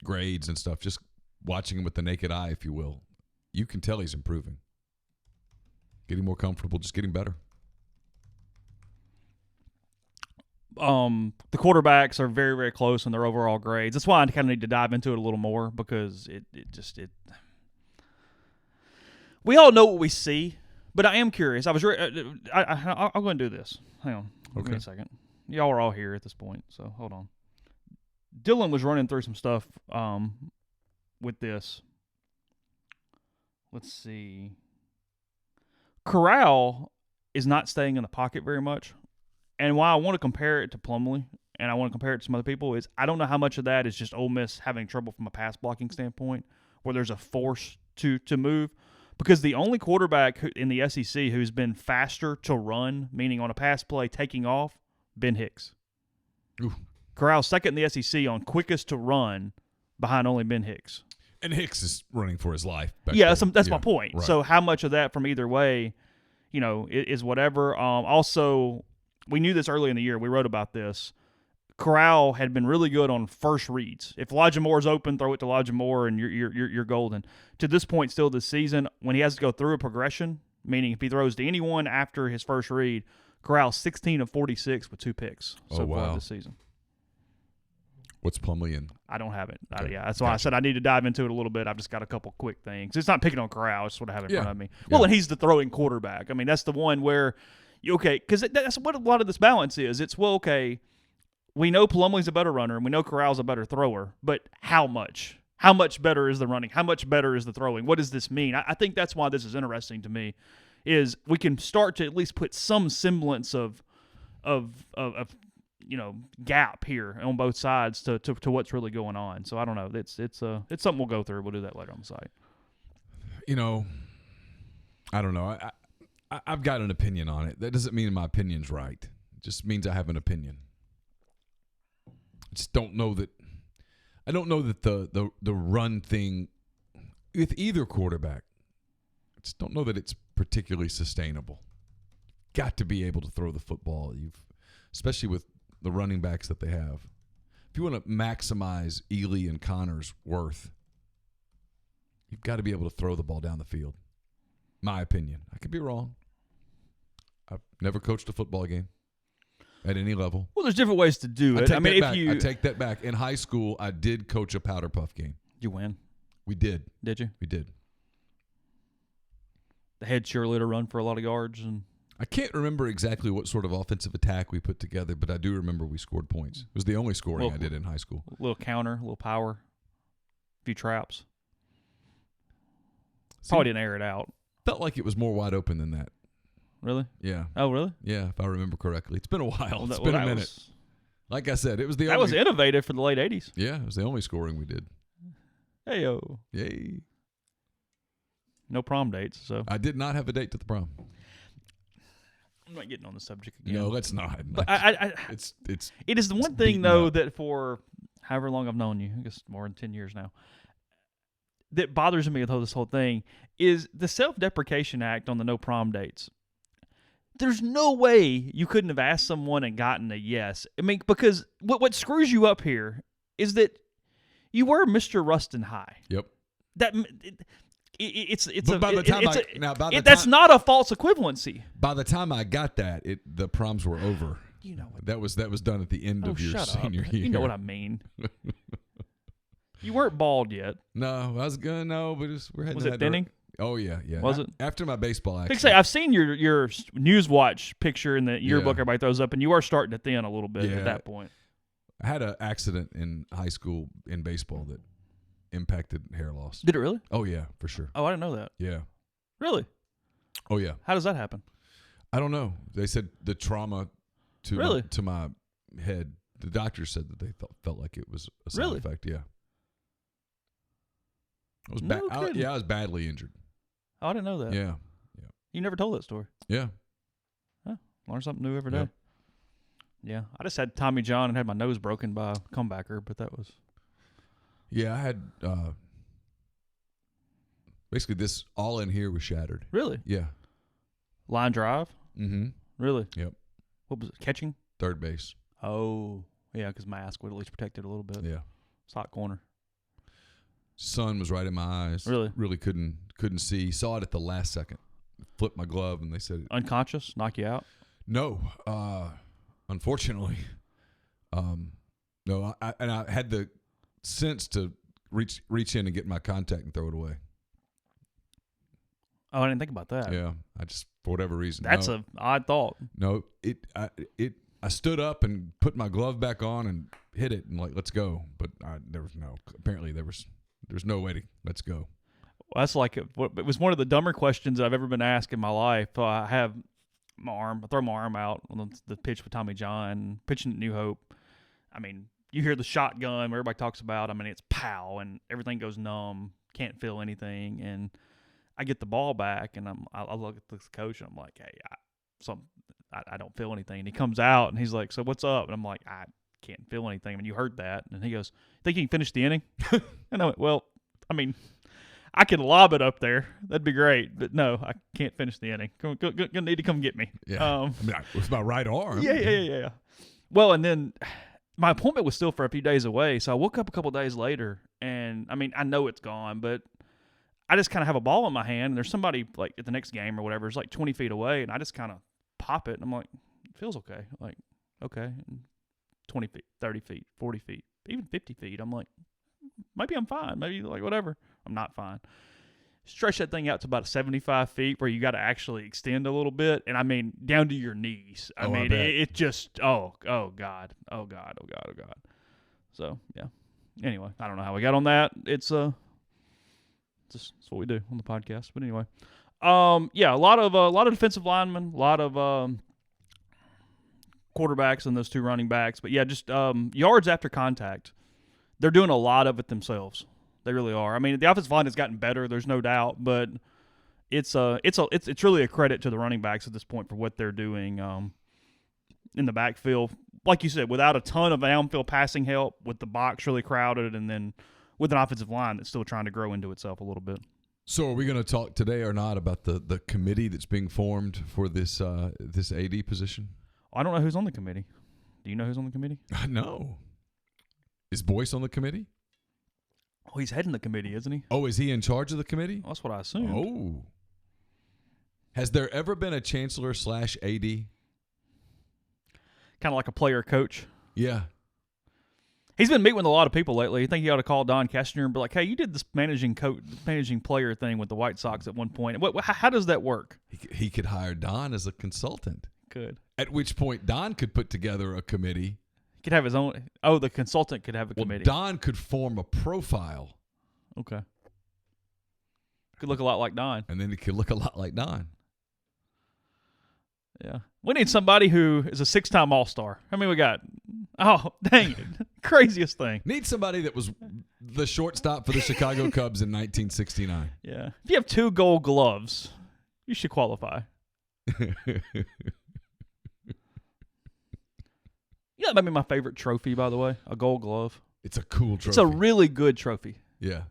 grades and stuff, just watching him with the naked eye, if you will, you can tell he's improving. Getting more comfortable, just getting better. The quarterbacks are very, very close in their overall grades. That's why I kind of need to dive into it a little more because it we all know what we see, but I am curious. I'll go and do this. Hang on. Okay. Give me a second. Y'all are all here at this point, so hold on. Dylan was running through some stuff with this. Let's see. Corral is not staying in the pocket very much. And why I want to compare it to Plumlee and I want to compare it to some other people is I don't know how much of that is just Ole Miss having trouble from a pass blocking standpoint where there's a force to move. Because the only quarterback in the SEC who's been faster to run, meaning on a pass play taking off, Ben Hicks. Ooh. Corral's second in the SEC on quickest to run behind only Ben Hicks. And Hicks is running for his life. That's my point. Right. So how much of that from either way, is whatever. Also, we knew this early in the year. We wrote about this. Corral had been really good on first reads. If Elijah Moore's open, throw it to Elijah Moore, and you're golden. To this point, still this season, when he has to go through a progression, meaning if he throws to anyone after his first read, Corral 16 of 46 with 2 picks so far this season. What's Plumlee in? I don't have it. Okay. That's why I said I need to dive into it a little bit. I've just got a couple quick things. It's not picking on Corral. It's what I have in front of me. Well, and he's the throwing quarterback. I mean, that's the one where, because that's what a lot of this balance is. It's, well, okay, we know Plumlee's a better runner, and we know Corral's a better thrower, but how much? How much better is the running? How much better is the throwing? What does this mean? I think that's why this is interesting to me, is we can start to at least put some semblance of gap here on both sides to what's really going on. So I don't know. It's something we'll go through. We'll do that later on the site. I don't know. I've got an opinion on it. That doesn't mean my opinion's right. It just means I have an opinion. I just don't know that. I don't know that the run thing with either quarterback. I just don't know that it's particularly sustainable. Got to be able to throw the football. Especially with the running backs that they have. If you want to maximize Ely and Connor's worth, you've got to be able to throw the ball down the field. My opinion. I could be wrong. I've never coached a football game at any level. Well, there's different ways to do it. I take that back. In high school, I did coach a powder puff game. You win? We did. Did you? We did. The head cheerleader run for a lot of yards and I can't remember exactly what sort of offensive attack we put together, but I do remember we scored points. It was the only scoring I did in high school. A little counter, a little power, a few traps. Probably didn't air it out. Felt like it was more wide open than that. Really? Yeah. Oh, really? Yeah, if I remember correctly. It's been a while. Well, it's been a minute. Like I said, it was the only. That was innovative for the late 80s. Yeah, it was the only scoring we did. Hey-yo. Yay. No prom dates, so. I did not have a date to the prom. I'm not getting on the subject again. No, let's not. But it is the one thing, though, that for however long I've known you, I guess more than 10 years now, that bothers me with this whole thing is the self-deprecation act on the no prom dates. There's no way you couldn't have asked someone and gotten a yes. I mean, because what screws you up here is that you were Mr. Rustin High. Yep. That's not a false equivalency. By the time I got that, the proms were over. You know what? That was done at the end of your senior year. You know what I mean. You weren't bald yet. No, I was gonna know, but we're heading. Was it thinning? Oh yeah. Was it? After my baseball accident. I've seen your Newswatch picture in the yearbook everybody throws up, and you are starting to thin a little bit at that point. I had an accident in high school in baseball that impacted hair loss. Did it really? Oh yeah, for sure. Oh, I didn't know that. Yeah. Really? Oh yeah. How does that happen? I don't know. They said the trauma to my head. The doctors said that they felt like it was a side effect. Yeah. I was I was badly injured. Oh, I didn't know that. Yeah. You never told that story. Yeah. Huh. Learn something new every day. Yep. Yeah. I just had Tommy John and had my nose broken by a comebacker, but that was. Yeah, I had basically this all in here was shattered. Really? Yeah. Line drive? Mm-hmm. Really? Yep. What was it? Catching? Third base. Oh, yeah, because mask would at least protect it a little bit. Yeah. Slot corner. Sun was right in my eyes. Really? Really couldn't see. Saw it at the last second. Flipped my glove and they said unconscious, knock you out? No. Unfortunately. No, I had the sense to reach in and get my contact and throw it away. Oh, I didn't think about that. Yeah. I just for whatever reason. That's an odd thought. No, I stood up and put my glove back on and hit it and let's go. But apparently there's no way to let's go. Well, that's like it was one of the dumber questions that I've ever been asked in my life. I have I throw my arm out on the pitch with Tommy John, pitching at New Hope. I mean, you hear the shotgun where everybody talks about. I mean, it's pow and everything goes numb, can't feel anything. And I get the ball back and I look at the coach and I'm like, hey, I don't feel anything. And he comes out and he's like, so what's up? And I'm like, I can't feel anything. I mean, you heard that. And he goes, think you can finish the inning? And I went, well, I mean, I could lob it up there. That'd be great. But no, I can't finish the inning. Gonna need to come get me. Yeah. With my right arm. Yeah. Well, and then my appointment was still for a few days away. So I woke up a couple days later and I mean, I know it's gone, but I just kind of have a ball in my hand and there's somebody like at the next game or whatever. It's like 20 feet away and I just kind of pop it and I'm like, it feels okay. Like, okay. And 20 feet, 30 feet, 40 feet, even 50 feet. I'm like, maybe I'm fine. Maybe like whatever. I'm not fine. Stretch that thing out to about 75 feet where you got to actually extend a little bit. And I mean, down to your knees. I mean, it just, oh God. So, yeah. Anyway, I don't know how we got on that. It's what we do on the podcast. But anyway, yeah, a lot of defensive linemen, a lot of quarterbacks and those two running backs. But yeah, just yards after contact. They're doing a lot of it themselves. They really are. I mean, the offensive line has gotten better. There's no doubt, but it's really a credit to the running backs at this point for what they're doing in the backfield. Like you said, without a ton of downfield passing help, with the box really crowded, and then with an offensive line that's still trying to grow into itself a little bit. So, are we going to talk today or not about the committee that's being formed for this AD position? I don't know who's on the committee. Do you know who's on the committee? No. Is Boyce on the committee? Oh, he's heading the committee, isn't he? Oh, is he in charge of the committee? Well, that's what I assumed. Oh. Has there ever been a chancellor / AD? Kind of like a player coach. Yeah. He's been meeting with a lot of people lately. I think he ought to call Don Kessinger and be like, hey, you did this managing player thing with the White Sox at one point. How does that work? He could hire Don as a consultant. Could. At which point, Don could put together a committee. He could have his own. Oh, the consultant could have a committee. Don could form a profile. Okay. Could look a lot like Don. And then it could look a lot like Don. Yeah. We need somebody who is a 6-time All-Star. How many we got? Oh, dang it. Craziest thing. Need somebody that was the shortstop for the Chicago Cubs in 1969. Yeah. If you have 2 Gold Gloves, you should qualify. Yeah, that might be my favorite trophy, by the way, a Gold Glove. It's a cool trophy. It's a really good trophy. Yeah.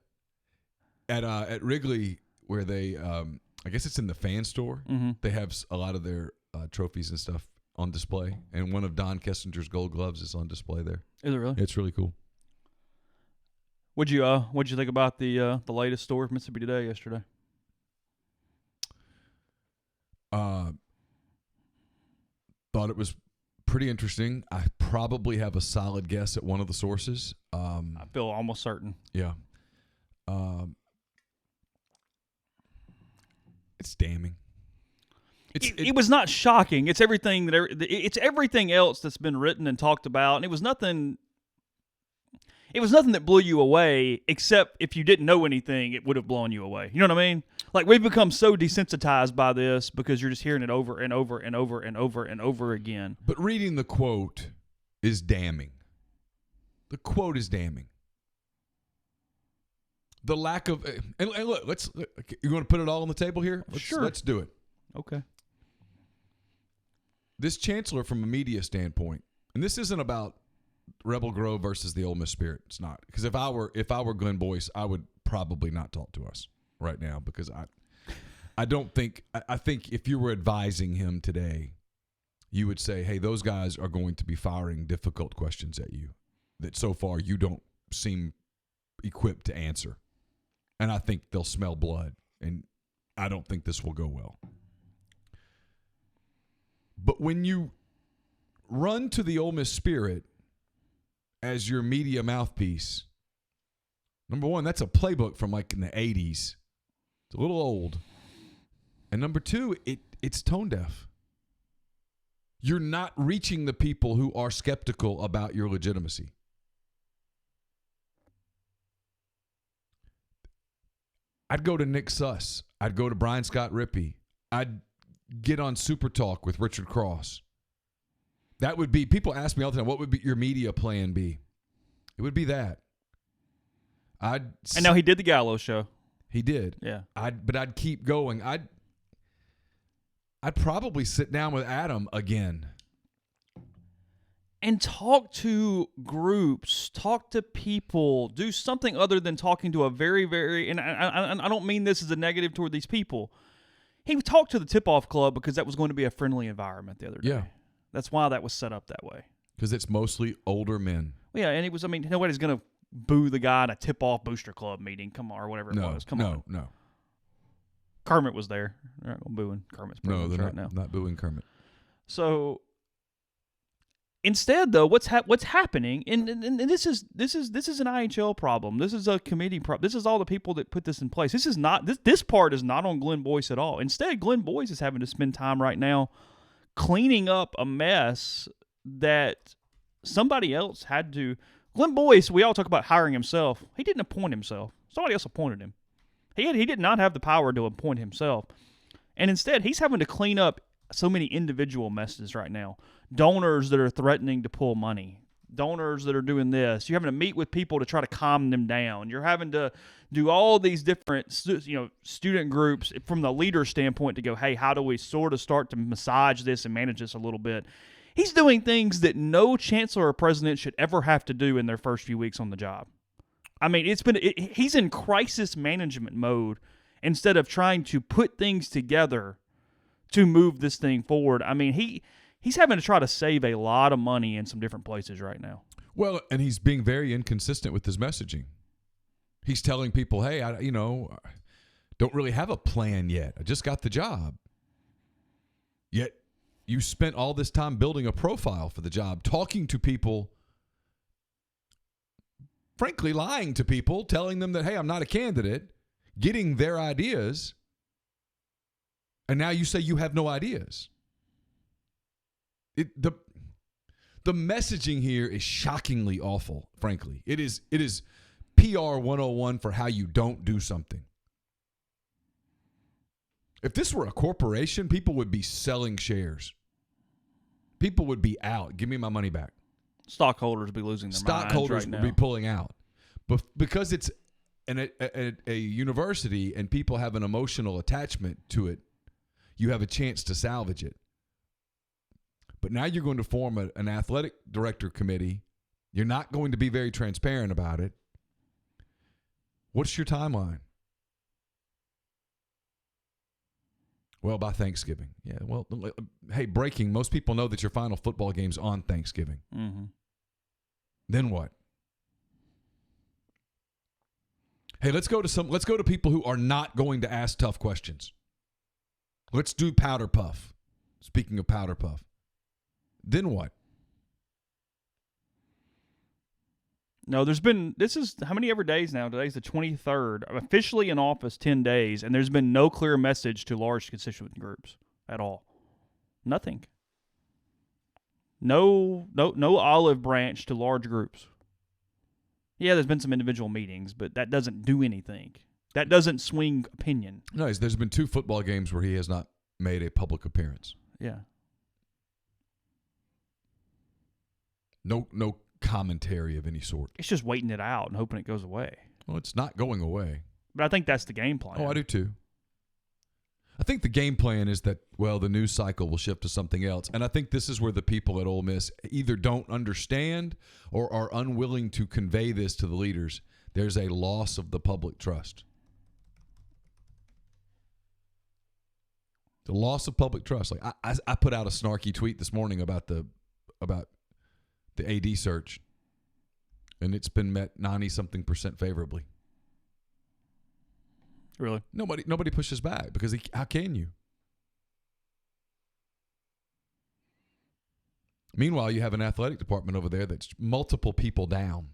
At Wrigley, where they, I guess it's in the fan store, they have a lot of their trophies and stuff on display, and one of Don Kessinger's Gold Gloves is on display there. Is it really? It's really cool. What'd you think about the latest story of Mississippi Today yesterday? Thought it was pretty interesting. I probably have a solid guess at one of the sources. I feel almost certain. Yeah. It's damning. It was not shocking. It's everything it's everything else that's been written and talked about, and it was nothing that blew you away, except if you didn't know anything, it would have blown you away. You know what I mean? Like, we've become so desensitized by this because you're just hearing it over and over and over and over and over again. But reading the quote is damning. The quote is damning. The lack of and look, you want to put it all on the table here? Sure. Let's do it. Okay. This chancellor, from a media standpoint, and this isn't about Rebel Grove versus the Ole Miss Spirit. It's not, because if I were Glenn Boyce, I would probably not talk to us right now, because I don't think I think if you were advising him today, you would say, hey, those guys are going to be firing difficult questions at you that so far you don't seem equipped to answer, and I think they'll smell blood, and I don't think this will go well. But when you run to the Ole Miss Spirit as your media mouthpiece, number one, that's a playbook from like in the 80s. It's a little old. And number two, it's tone deaf. You're not reaching the people who are skeptical about your legitimacy. I'd go to Nick Suss. I'd go to Brian Scott Rippey. I'd get on Super Talk with Richard Cross. That would be, people ask me all the time, what would be your media plan be? It would be that. I know he did the Gallo show. He did. Yeah. But I'd keep going. I'd probably sit down with Adam again. And talk to groups, talk to people, do something other than talking to a very, very, and I don't mean this as a negative toward these people. He talked to the tip-off club because that was going to be a friendly environment the other day. Yeah. That's why that was set up that way. Because it's mostly older men. Yeah, and it was, nobody's going to boo the guy at a tip-off booster club meeting, come on, or whatever it was. Come on. No. Kermit was there. They're not booing Kermit's presence right now. Not booing Kermit. So instead, though, what's happening, and this is an IHL problem. This is a committee problem. This is all the people that put this in place. This part is not on Glenn Boyce at all. Instead, Glenn Boyce is having to spend time right now cleaning up a mess that somebody else had to. Glenn Boyce, we all talk about hiring himself. He didn't appoint himself. Somebody else appointed him. He did not have the power to appoint himself. And instead, he's having to clean up so many individual messes right now. Donors that are threatening to pull money. Donors that are doing this. You're having to meet with people to try to calm them down. You're having to do all these different student groups from the leader standpoint to go, hey, how do we sort of start to massage this and manage this a little bit? He's doing things that no chancellor or president should ever have to do in their first few weeks on the job. I mean, he's in crisis management mode instead of trying to put things together to move this thing forward. I mean, he's having to try to save a lot of money in some different places right now. Well, and he's being very inconsistent with his messaging. He's telling people, hey, I don't really have a plan yet. I just got the job. Yet you spent all this time building a profile for the job, talking to people frankly, lying to people, telling them that, hey, I'm not a candidate, getting their ideas, and now you say you have no ideas. The messaging here is shockingly awful, frankly. It is PR 101 for how you don't do something. If this were a corporation, people would be selling shares. People would be out. Give me my money back. Stockholders would be losing their minds Stockholders right would now. be pulling out. But because it's a university and people have an emotional attachment to it, you have a chance to salvage it. But now you're going to form an athletic director committee. You're not going to be very transparent about it. What's your timeline? Well, by Thanksgiving. Yeah, well, hey, breaking. Most people know that your final football game's on Thanksgiving. Mm-hmm. Then what? Hey, let's go to people who are not going to ask tough questions. Let's do Powder Puff. Speaking of Powder Puff. Then what? No, this is how many ever days now? Today's the 23rd. I'm officially in office 10 days, and there's been no clear message to large constituent groups at all. Nothing. No olive branch to large groups. Yeah, there's been some individual meetings, but that doesn't do anything. That doesn't swing opinion. No, there's been 2 football games where he has not made a public appearance. Yeah. No commentary of any sort. It's just waiting it out and hoping it goes away. Well, it's not going away. But I think that's the game plan. Oh, I do too. I think the game plan is that, well, the news cycle will shift to something else. And I think this is where the people at Ole Miss either don't understand or are unwilling to convey this to the leaders. There's a loss of the public trust. The loss of public trust. Like I put out a snarky tweet this morning about the AD search, and it's been met 90-something% favorably. Really? Nobody pushes back because how can you? Meanwhile, you have an athletic department over there that's multiple people down.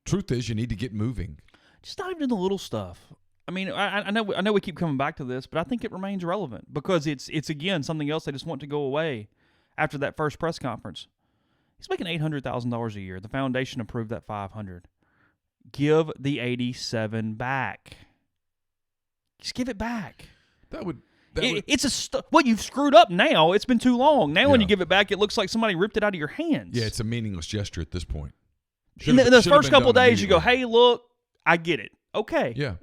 Truth is, you need to get moving. Just not even the little stuff. I mean, I know we keep coming back to this, but I think it remains relevant because it's again something else they just want to go away after that first press conference. He's making $800,000 a year. The foundation approved that $500,000. Give the 87 back. Just give it back. Well, you've screwed up now. It's been too long. Now when you give it back, it looks like somebody ripped it out of your hands. Yeah, it's a meaningless gesture at this point. In the first couple of days, you go, hey, look, I get it. Okay. Yeah.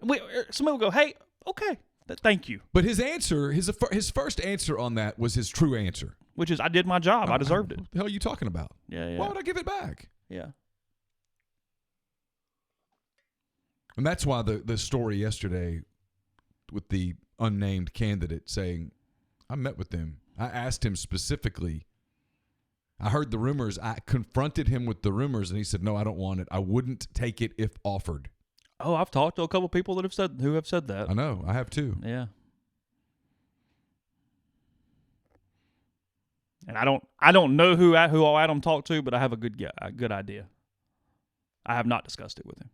Somebody will go, hey, okay, thank you. But his answer, his first answer on that was his true answer. Which is, I did my job. I deserved it. What the hell are you talking about? Yeah. Why would I give it back? Yeah. And that's why the story yesterday with the unnamed candidate saying, I met with him. I asked him specifically. I heard the rumors. I confronted him with the rumors, and he said, no, I don't want it. I wouldn't take it if offered. Oh, I've talked to a couple people who have said that. I know. I have too. Yeah. And I don't know who Adam talked to, but I have a good idea. I have not discussed it with him.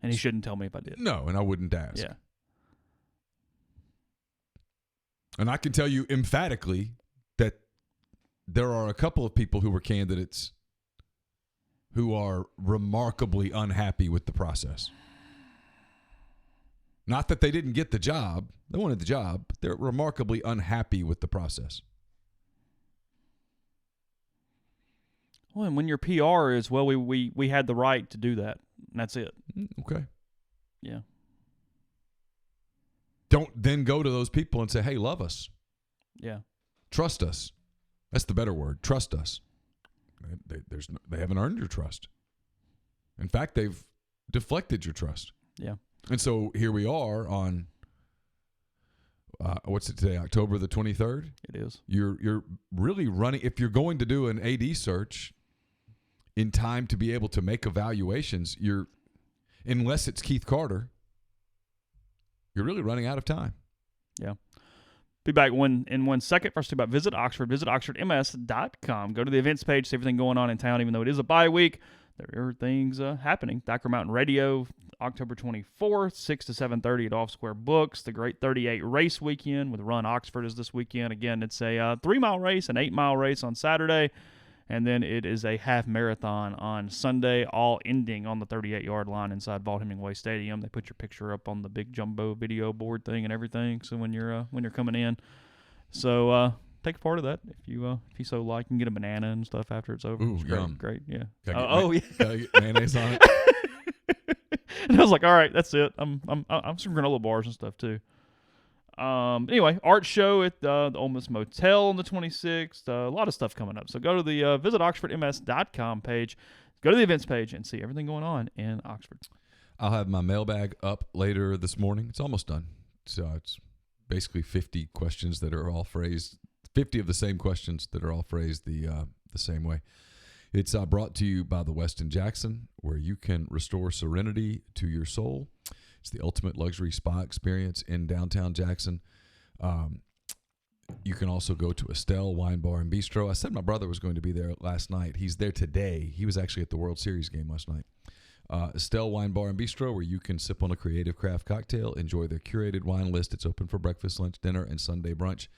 And he shouldn't tell me if I did. No, and I wouldn't ask. Yeah. And I can tell you emphatically that there are a couple of people who were candidates who are remarkably unhappy with the process. Not that they didn't get the job. They wanted the job. But they're remarkably unhappy with the process. Well, and when your PR is, well, we had the right to do that, and that's it. Okay. Yeah. Don't then go to those people and say, hey, love us. Yeah. Trust us. That's the better word. Trust us. They haven't earned your trust. In fact, they've deflected your trust. Yeah. And so here we are on, what's it today, October the 23rd? It is. You're really running, if you're going to do an AD search in time to be able to make evaluations, unless it's Keith Carter, you're really running out of time. Yeah. Be back in 1 second. First, about visit Oxford. Visit oxfordms.com. Go to the events page, see everything going on in town, even though it is a bye week. there are things happening. Thacker Mountain Radio, October 24th, 6 to 7:30 at Off Square Books. The Great 38 Race Weekend with Run Oxford is this weekend. Again, it's a 3-mile race, an 8-mile race on Saturday, and then it is a half marathon on Sunday, all ending on the 38-yard line inside Vaught Hemingway Stadium. They put your picture up on the big jumbo video board thing and everything. So when you're coming in, so take a part of that if you so like. You can get a banana and stuff after it's over. Ooh, it's yum. Great, yeah. Yeah. Gotta Get mayonnaise on it. And I was like, all right, that's it. I'm some granola bars and stuff too. Anyway, art show at the Ole Miss Motel on the 26th. A lot of stuff coming up. So go to the visit oxfordms.com page, go to the events page, and see everything going on in Oxford. I'll have my mailbag up later this morning. It's almost done. So it's basically 50 questions that are all phrased, 50 of the same questions that are all phrased the same way. It's brought to you by the Westin Jackson, where you can restore serenity to your soul. It's the ultimate luxury spa experience in downtown Jackson. You can also go to Estelle Wine Bar and Bistro. I said my brother was going to be there last night. He's there today. He was actually at the World Series game last night. Estelle Wine Bar and Bistro, where you can sip on a creative craft cocktail, enjoy their curated wine list. It's open for breakfast, lunch, dinner, and Sunday brunch.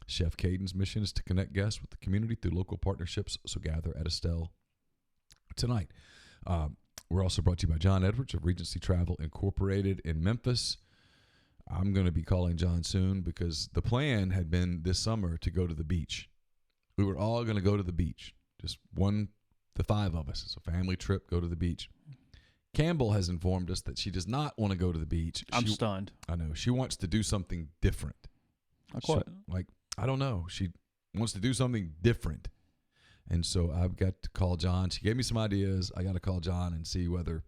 Chef Caden's mission is to connect guests with the community through local partnerships, so gather at Estelle tonight. We're also brought to you by John Edwards of Regency Travel Incorporated in Memphis. I'm going to be calling John soon because the plan had been this summer to go to the beach. We were all going to go to the beach, just the 5 of us. It's a family trip, go to the beach. Campbell has informed us that she does not want to go to the beach. I'm stunned. I know. She wants to do something different. I don't know. She wants to do something different. And so I've got to call John. She gave me some ideas. I got to call John and see whether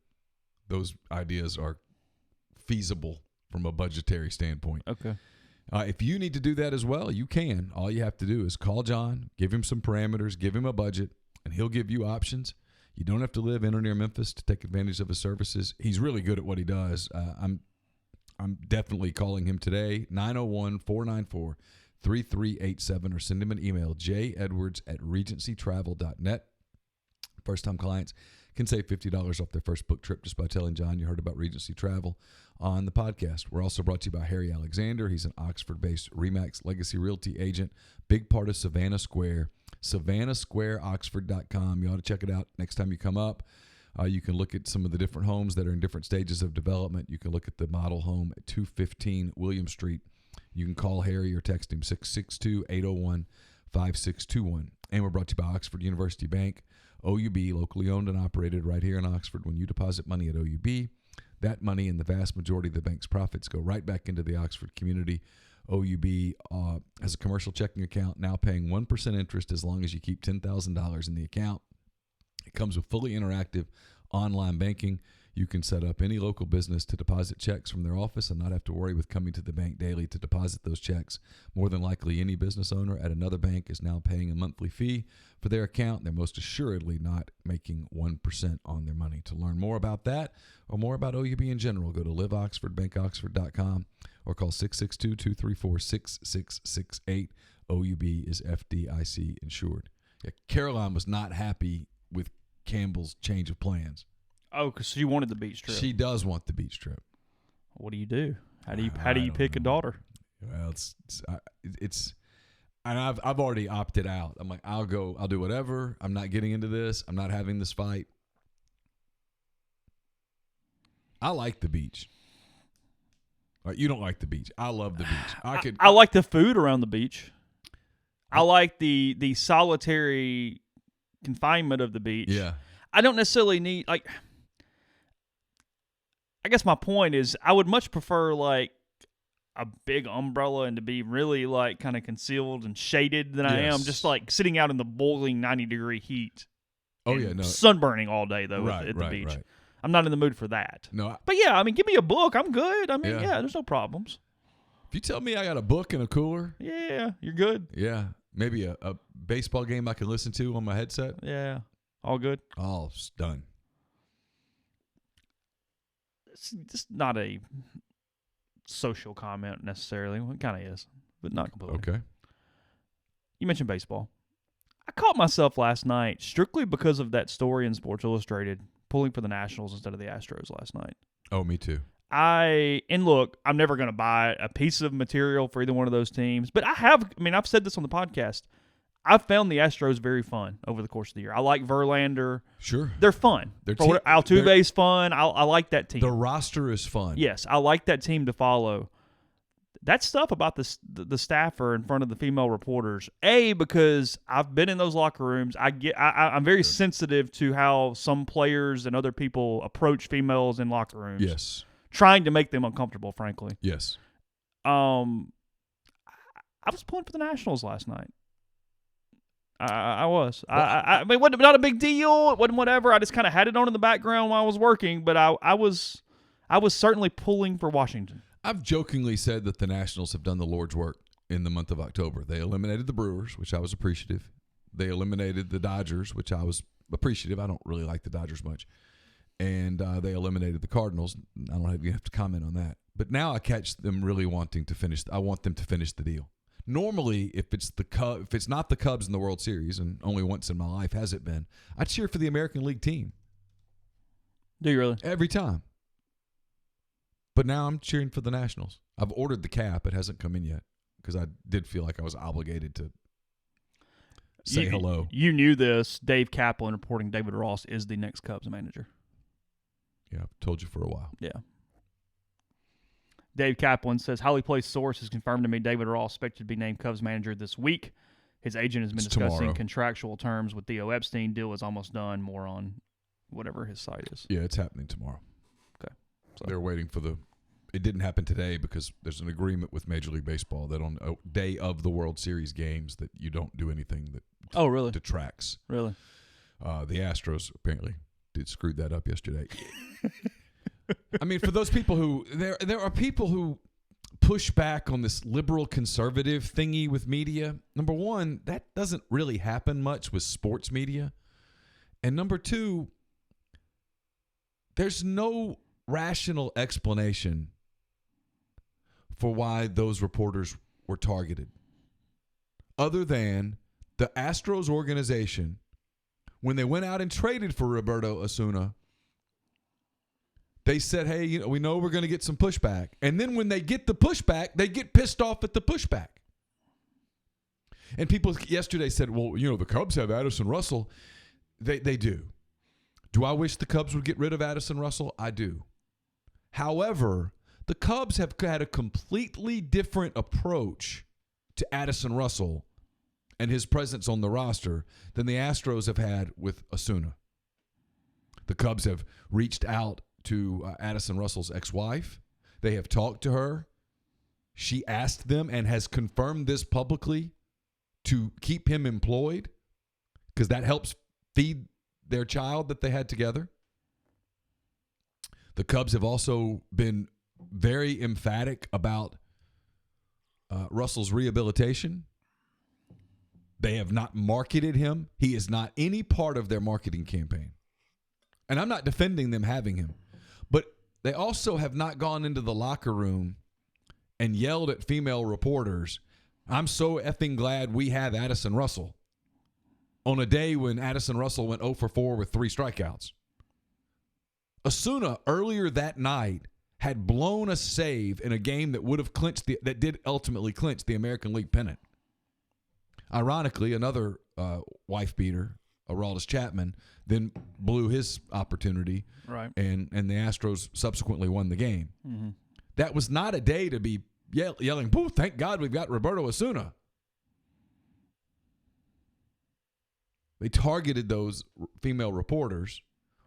those ideas are feasible from a budgetary standpoint. Okay. If you need to do that as well, you can. All you have to do is call John, give him some parameters, give him a budget, and he'll give you options. You don't have to live in or near Memphis to take advantage of his services. He's really good at what he does. I'm definitely calling him today, 901-494-3387, or send him an email, jedwards@regencytravel.net. First-time clients can save $50 off their first book trip just by telling John you heard about Regency Travel on the podcast. We're also brought to you by Harry Alexander. He's an Oxford-based RE/MAX Legacy Realty agent, big part of Savannah Square, SavannahSquareOxford.com. You ought to check it out next time you come up. You can look at some of the different homes that are in different stages of development. You can look at the model home at 215 William Street. You can call Harry or text him, 662-801-5621. And we're brought to you by Oxford University Bank, OUB, locally owned and operated right here in Oxford. When you deposit money at OUB, that money and the vast majority of the bank's profits go right back into the Oxford community. OUB has a commercial checking account, now paying 1% interest as long as you keep $10,000 in the account. It comes with fully interactive online banking. You can set up any local business to deposit checks from their office and not have to worry with coming to the bank daily to deposit those checks. More than likely, any business owner at another bank is now paying a monthly fee for their account. They're most assuredly not making 1% on their money. To learn more about that or more about OUB in general, go to liveoxfordbankoxford.com or call 662-234-6668. OUB is FDIC insured. Yeah, Caroline was not happy with Campbell's change of plans. Oh, because she wanted the beach trip. She does want the beach trip. What do you do? How do you pick a daughter? Well, it's and I've already opted out. I'm like, I'll do whatever. I'm not getting into this. I'm not having this fight. I like the beach. You don't like the beach. I love the beach. I like the food around the beach. I like the solitary confinement of the beach. Yeah. I don't necessarily need, like, I guess my point is I would much prefer, like, a big umbrella and to be really, like, kind of concealed and shaded than I am just, like, sitting out in the boiling 90-degree heat. Oh, yeah, no. Sunburning all day, though, at the beach. Right. I'm not in the mood for that. No. But, yeah, I mean, give me a book. I'm good. I mean, yeah, there's no problems. If you tell me I got a book and a cooler. Yeah, you're good. Yeah. Maybe a baseball game I can listen to on my headset. Yeah. All good? All done. It's just not a social comment necessarily. Well, it kind of is, but not completely. Okay. You mentioned baseball. I caught myself last night strictly because of that story in Sports Illustrated pulling for the Nationals instead of the Astros last night. Oh, me too. Look, I'm never going to buy a piece of material for either one of those teams, but I've said this on the podcast. I've found the Astros very fun over the course of the year. I like Verlander. Sure. They're fun. Altuve's fun. I like that team. The roster is fun. Yes, I like that team to follow. That stuff about the staffer in front of the female reporters, because I've been in those locker rooms. I'm very sensitive to how some players and other people approach females in locker rooms. Yes. Trying to make them uncomfortable, frankly. Yes. I was pulling for the Nationals last night. I was. I mean, it wasn't not a big deal. It wasn't whatever. I just kind of had it on in the background while I was working, but I was certainly pulling for Washington. I've jokingly said that the Nationals have done the Lord's work in the month of October. They eliminated the Brewers, which I was appreciative. They eliminated the Dodgers, which I was appreciative. I don't really like the Dodgers much. And they eliminated the Cardinals. I don't have to comment on that. But now I catch them really wanting to finish. I want them to finish the deal. Normally, if it's not the Cubs in the World Series, and only once in my life has it been, I cheer for the American League team. Do you really? Every time. But now I'm cheering for the Nationals. I've ordered the cap. It hasn't come in yet because I did feel like I was obligated to say hello. You knew this. Dave Kaplan reporting David Ross is the next Cubs manager. Yeah, I've told you for a while. Yeah. Dave Kaplan says, highly placed source has confirmed to me David Ross expected to be named Cubs manager this week. His agent has been discussing contractual terms with Theo Epstein. Deal is almost done. More on whatever his site is. Yeah, it's happening tomorrow. Okay. So they're waiting for it didn't happen today because there's an agreement with Major League Baseball that on a day of the World Series games that you don't do anything that detracts. Really? The Astros apparently screwed that up yesterday. I mean, for those people who there are people who push back on this liberal conservative thingy with media. Number one, that doesn't really happen much with sports media. And number two, there's no rational explanation for why those reporters were targeted other than the Astros organization, when they went out and traded for Roberto Osuna, they said, hey, we know we're going to get some pushback. And then when they get the pushback, they get pissed off at the pushback. And people yesterday said, well, the Cubs have Addison Russell. They do. Do I wish the Cubs would get rid of Addison Russell? I do. However, the Cubs have had a completely different approach to Addison Russell and his presence on the roster than the Astros have had with Osuna. The Cubs have reached out to Addison Russell's ex-wife. They have talked to her. She asked them and has confirmed this publicly to keep him employed because that helps feed their child that they had together. The Cubs have also been very emphatic about Russell's rehabilitation. They have not marketed him. He is not any part of their marketing campaign. And I'm not defending them having him. But they also have not gone into the locker room and yelled at female reporters, I'm so effing glad we have Addison Russell, on a day when Addison Russell went 0 for 4 with 3 strikeouts. Osuna earlier that night had blown a save in a game that would have that did ultimately clinch the American League pennant. Ironically, another wife beater, Aroldis Chapman, then blew his opportunity, right? And the Astros subsequently won the game. Mm-hmm. That was not a day to be yelling, "Boo! Thank God we've got Roberto Osuna." They targeted those female reporters,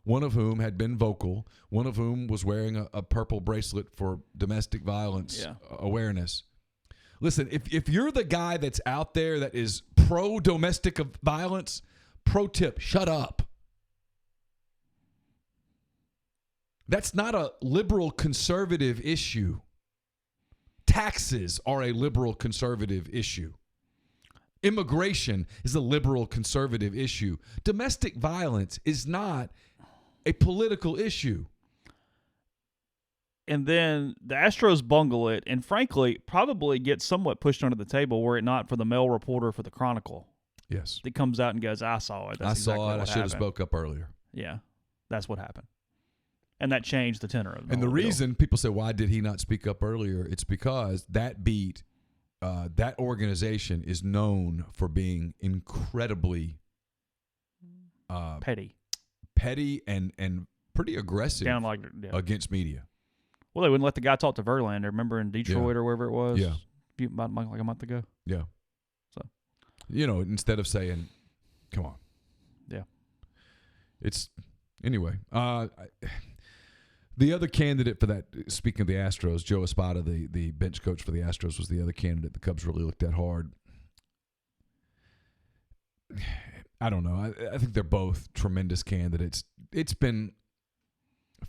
one of whom had been vocal, one of whom was wearing a purple bracelet for domestic violence awareness. Listen, if you're the guy that's out there that is pro-domestic violence, pro tip, shut up. That's not a liberal conservative issue. Taxes are a liberal conservative issue. Immigration is a liberal conservative issue. Domestic violence is not a political issue. And then the Astros bungle it, and frankly, probably get somewhat pushed under the table were it not for the male reporter for the Chronicle. Yes. that comes out and goes, I saw it. That's exactly I saw it. what I should have happened. spoke up earlier. Yeah, that's what happened. And that changed the tenor of the And the whole deal. reason people say, why did he not speak up earlier? It's because that beat, that organization is known for being incredibly petty and pretty aggressive Down like against media. Well, they wouldn't let the guy talk to Verlander. Remember in Detroit or wherever it was? Yeah. About like a month ago. Yeah. So, instead of saying, come on. Yeah. It's, anyway. The other candidate for that, speaking of the Astros, Joe Espada, the bench coach for the Astros, was the other candidate the Cubs really looked at hard. I don't know. I think they're both tremendous candidates. It's been,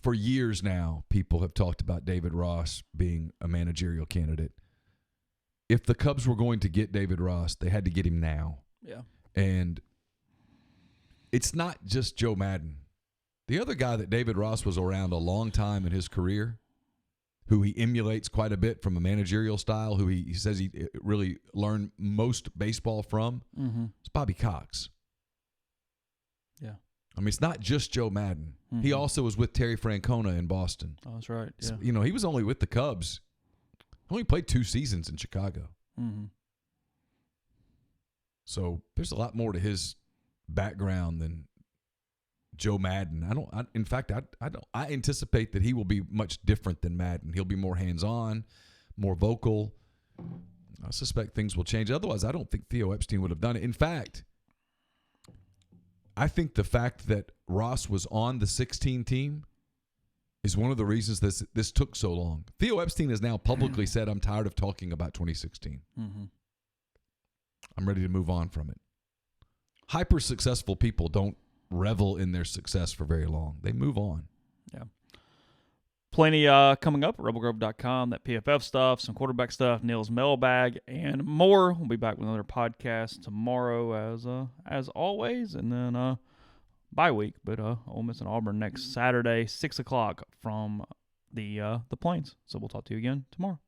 for years now, people have talked about David Ross being a managerial candidate. If the Cubs were going to get David Ross, they had to get him now. Yeah. And it's not just Joe Madden. The other guy that David Ross was around a long time in his career, who he emulates quite a bit from a managerial style, who he says he really learned most baseball from, is Bobby Cox. Yeah. I mean, it's not just Joe Madden. He also was with Terry Francona in Boston. Oh, that's right. Yeah. So, he was only with the Cubs. Only played 2 seasons in Chicago. So there's a lot more to his background than Joe Madden. I anticipate that he will be much different than Madden. He'll be more hands-on, more vocal. I suspect things will change. Otherwise, I don't think Theo Epstein would have done it. In fact, I think the fact that Ross was on the 16 team is one of the reasons this took so long. Theo Epstein has now publicly said, I'm tired of talking about 2016. I'm ready to move on from it. Hyper-successful people don't revel in their success for very long. They move on. Yeah. Plenty coming up at rebelgrove.com, that PFF stuff, some quarterback stuff, Neil's mailbag, and more. We'll be back with another podcast tomorrow as always, and then bye week, but Ole Miss and Auburn next Saturday, 6 o'clock from the Plains. So we'll talk to you again tomorrow.